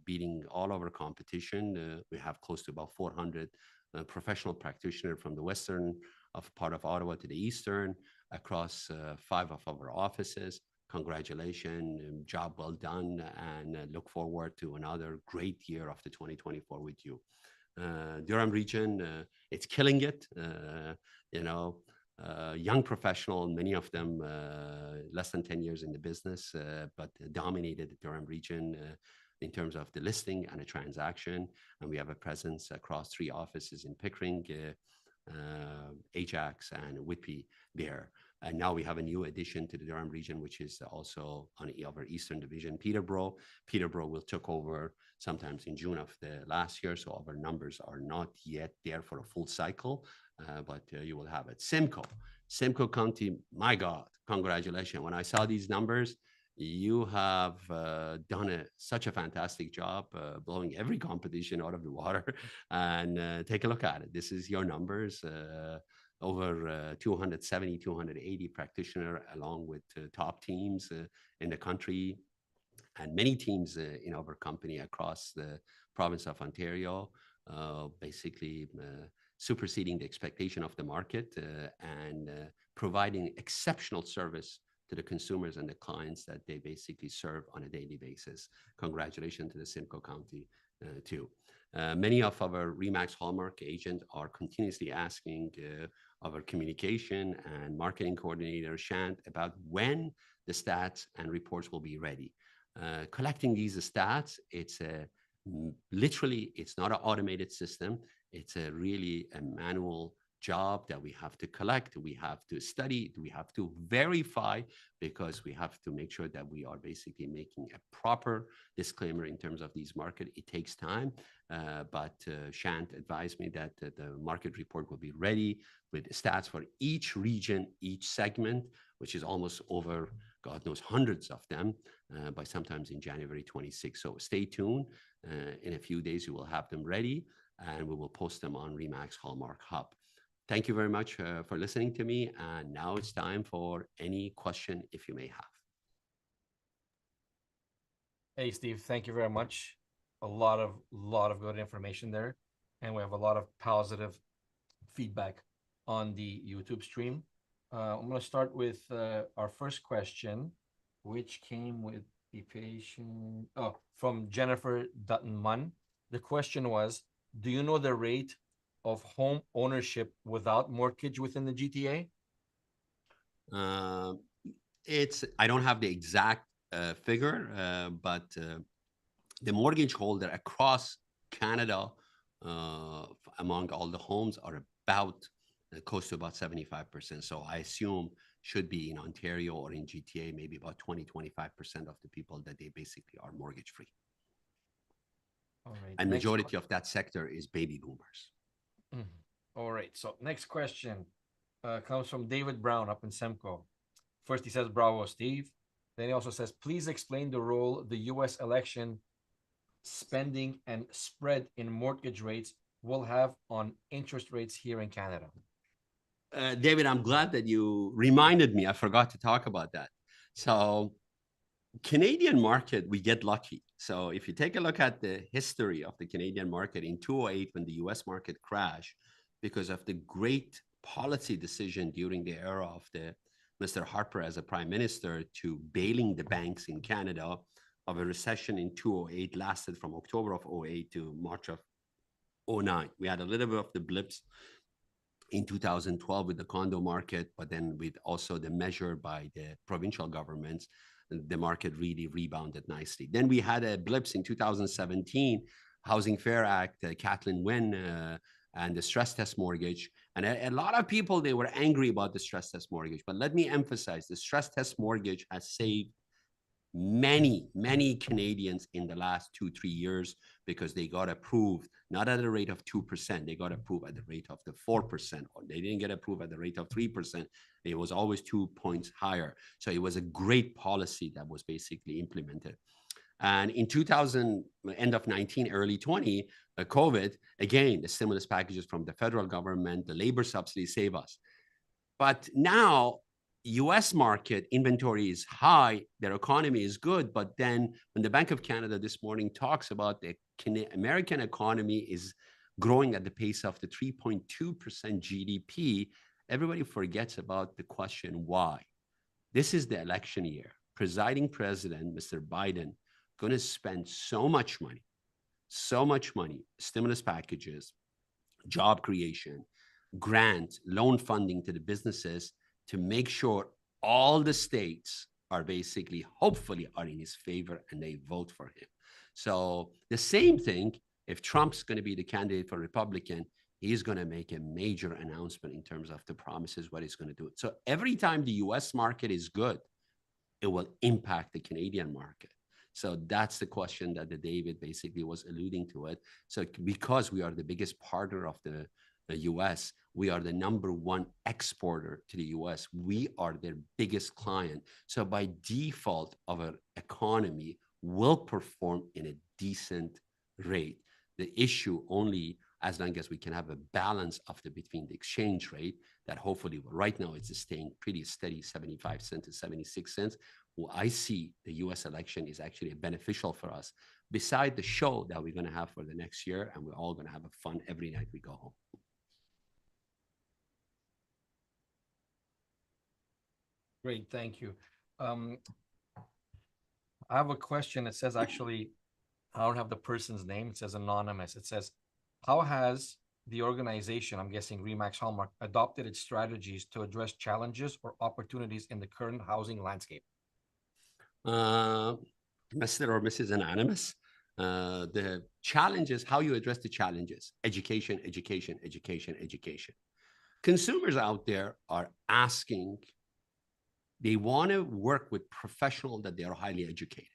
beating all of our competition. We have close to about 400 professional practitioners from the western of part of Ottawa to the eastern, across 5 of our offices. Congratulations, job well done, and look forward to another great year of the 2024 with you. Durham region, it's killing it. You know, young professional, many of them less than 10 years in the business, but dominated the Durham region in terms of the listing and the transaction. And we have a presence across 3 offices in Pickering, Ajax, and Whitby there. And now we have a new addition to the Durham region, which is also on our Eastern Division, Peterborough. Peterborough will took over sometimes in June of the last year, so our numbers are not yet there for a full cycle, but you will have it. Simcoe County, my God, congratulations. When I saw these numbers, you have done such a fantastic job, blowing every competition out of the water. And take a look at it. This is your numbers. Over 270, 280 practitioners, along with top teams in the country, and many teams in our company across the province of Ontario, basically superseding the expectation of the market and providing exceptional service to the consumers and the clients that they basically serve on a daily basis. Congratulations to the Simcoe County too. Many of our Remax Hallmark agents are continuously asking our communication and marketing coordinator, Shant, about when the stats and reports will be ready. Collecting these stats, it's literally, it's not an automated system. It's really a manual job that we have to collect, we have to study, we have to verify, because we have to make sure that we are basically making a proper disclaimer in terms of these market. It takes time, but Shant advised me that the market report will be ready with stats for each region, each segment, which is almost over, God knows, hundreds of them, by sometimes in January 26. So stay tuned. In a few days, we will have them ready, and we will post them on Remax Hallmark Hub. Thank you very much for listening to me. And now it's time for any question if you may have. Hey, Steve, thank you very much. A lot of good information there. And we have a lot of positive feedback on the YouTube stream. I'm going to start with our first question, which came with the patient, from Jennifer Dutton-Munn. The question was, do you know the rate of home ownership without mortgage within the GTA? I don't have the exact figure, but the mortgage holder across Canada, among all the homes, are about close to about 75%. So I assume should be in Ontario or in GTA, maybe about 20-25% of the people that they basically are mortgage free. All right. And majority of that sector is baby boomers. All right. So next question comes from David Brown up in Simcoe. First, he says, bravo, Steve. Then he also says, please explain the role the U.S. election spending and spread in mortgage rates will have on interest rates here in Canada. David, I'm glad that you reminded me. I forgot to talk about that. So Canadian market, we get lucky. So if you take a look at the history of the Canadian market in 2008, when the US market crashed, because of the great policy decision during the era of the Mr. Harper as a prime minister to bailing the banks in Canada, of a recession in 2008 lasted from October of 2008 to March of 2009. We had a little bit of the blips in 2012 with the condo market, but then with also the measure by the provincial governments, the market really rebounded nicely. Then we had a blips in 2017, Housing Fair Act, Kathleen Wynne, and the stress test mortgage. And a lot of people, they were angry about the stress test mortgage. But let me emphasize, the stress test mortgage has saved many Canadians in the last 2-3 years because they got approved not at the rate of 2%, they got approved at the rate of the 4%, or they didn't get approved at the rate of 3%. It was always 2 points higher. So it was a great policy that was basically implemented. And in 2000, end of 19, early 20, COVID, again, the stimulus packages from the federal government, the labor subsidy save us. But now US market inventory is high, their economy is good, but then when the Bank of Canada this morning talks about the American economy is growing at the pace of the 3.2% GDP, everybody forgets about the question why. This is the election year. Presiding president, Mr. Biden, going to spend so much money, stimulus packages, job creation, grant, loan funding to the businesses to make sure all the states are basically, hopefully, are in his favor and they vote for him. So the same thing, if Trump's going to be the candidate for Republican, he's going to make a major announcement in terms of the promises, what he's going to do. So every time the US market is good, it will impact the Canadian market. So that's the question that the David basically was alluding to it. So because we are the biggest partner of the US, we are the #1 exporter to the US. We are their biggest client. So by default, our economy will perform in a decent rate. The issue only as long as we can have a balance of between the exchange rate that hopefully right now it's staying pretty steady, 75 cents to 76 cents. Well, I see the US election is actually beneficial for us beside the show that we're going to have for the next year, and we're all going to have a fun every night we go home. Great, thank you. I have a question. It says actually, I don't have the person's name. It says anonymous. It says, how has the organization, I'm guessing Remax Hallmark, adopted its strategies to address challenges or opportunities in the current housing landscape? Mr. or Mrs. Anonymous, the challenges, how you address the challenges, education, education, education, education. Consumers out there are asking, they want to work with professionals that they are highly educated.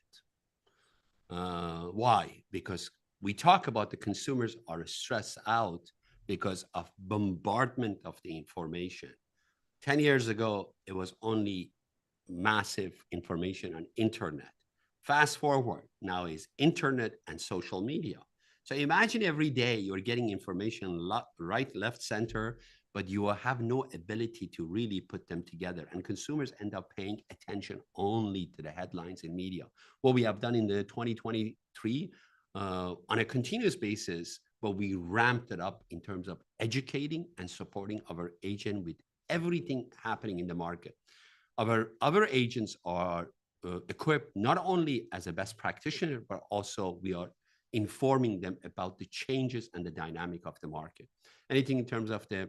Why? Because we talk about the consumers are stressed out because of bombardment of the information. 10 years ago, it was only massive information on internet. Fast forward, now is internet and social media. So imagine every day you're getting information right, left, center, but you have no ability to really put them together. And consumers end up paying attention only to the headlines in media. What we have done in the 2023 on a continuous basis, but we ramped it up in terms of educating and supporting our agent with everything happening in the market. Our other agents are equipped not only as a best practitioner, but also we are informing them about the changes and the dynamic of the market. Anything in terms of the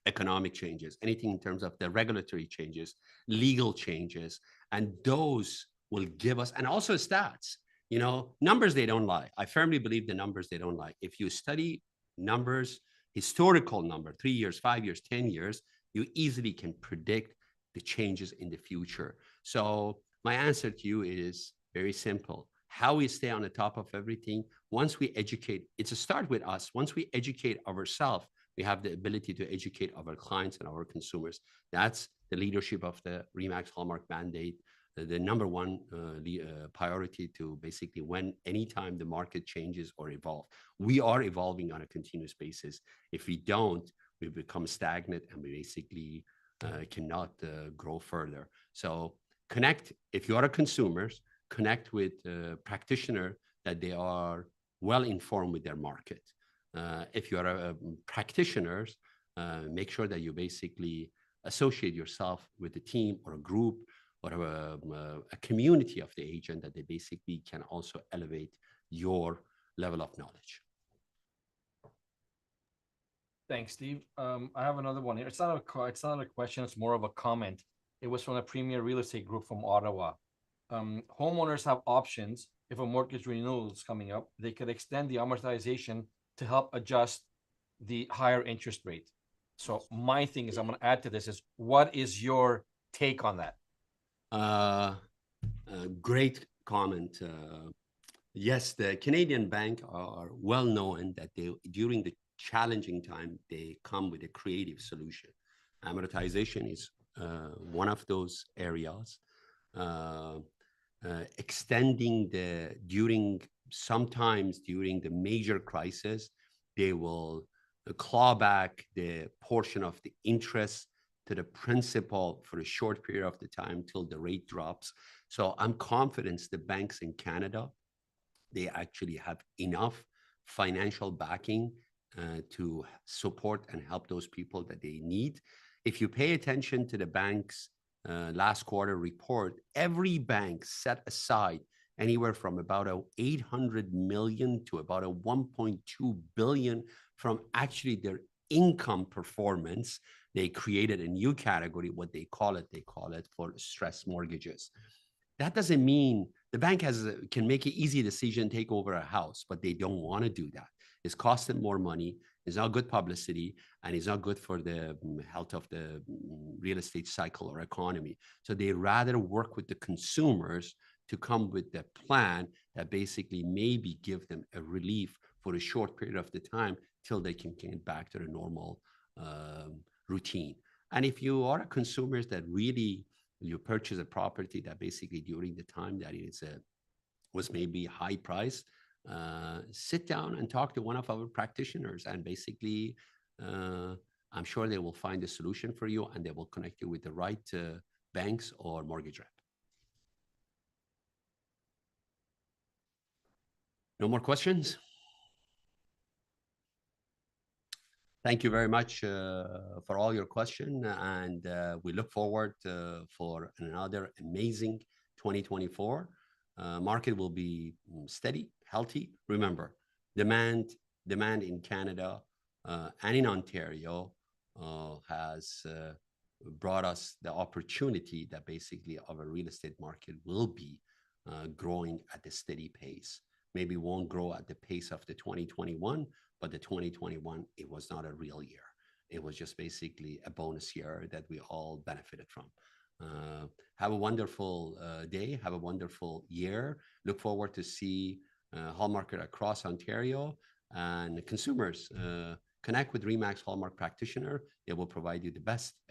economic changes, anything in terms of the regulatory changes, legal changes, and those will give us, and also stats, you know, numbers, they don't lie. I firmly believe the numbers, they don't lie. If you study numbers, historical number, 3 years, 5 years, 10 years, you easily can predict the changes in the future. So my answer to you is very simple. How we stay on the top of everything, once we educate, it's a start with us. Once we educate ourselves, we have the ability to educate our clients and our consumers. That's the leadership of the Remax Hallmark mandate, the #1 priority to basically when anytime the market changes or evolve. We are evolving on a continuous basis. If we don't, we become stagnant and we basically cannot grow further. So connect, if you are a consumer, connect with a practitioner that they are well informed with their market. If you are a practitioner, make sure that you basically associate yourself with a team or a group or a community of the agent that they basically can also elevate your level of knowledge. Thanks, Steve. I have another one here. It's not a question. It's more of a comment. It was from a Premier Real Estate Group from Ottawa. Homeowners have options. If a mortgage renewal is coming up, they could extend the amortization to help adjust the higher interest rate. So my thing is, I'm going to add to this is, what is your take on that? Great comment. Yes, the Canadian bank are well known that they during the challenging time they come with a creative solution. Amortization is one of those areas. Uh, Extending the during sometimes during the major crisis, they will claw back the portion of the interest to the principal for a short period of the time till the rate drops. So I'm confident the banks in Canada, they actually have enough financial backing to support and help those people that they need. If you pay attention to the bank's last quarter report, every bank set aside anywhere from about a 800 million to about a 1.2 billion from actually their income performance. They created a new category, what they call it for stress mortgages. That doesn't mean the bank can make an easy decision, take over a house, but they don't want to do that. It's costing more money. It's not good publicity, and it's not good for the health of the real estate cycle or economy. So they rather work with the consumers to come with the plan that basically maybe give them a relief for a short period of the time till they can get back to the normal routine. And if you are a consumer that really you purchase a property that basically during the time that was maybe high price, sit down and talk to one of our practitioners, and basically I'm sure they will find a solution for you, and they will connect you with the right banks or mortgage rep. No more questions? Thank you very much for all your questions, and we look forward for another amazing 2024. Market will be steady, healthy. Remember, demand in Canada and in Ontario has brought us the opportunity that basically our real estate market will be growing at a steady pace. Maybe won't grow at the pace of the 2021, but the 2021, it was not a real year. It was just basically a bonus year that we all benefited from. Have a wonderful day. Have a wonderful year. Look forward to see Hallmark across Ontario, and consumers connect with Remax Hallmark practitioner. They will provide you the best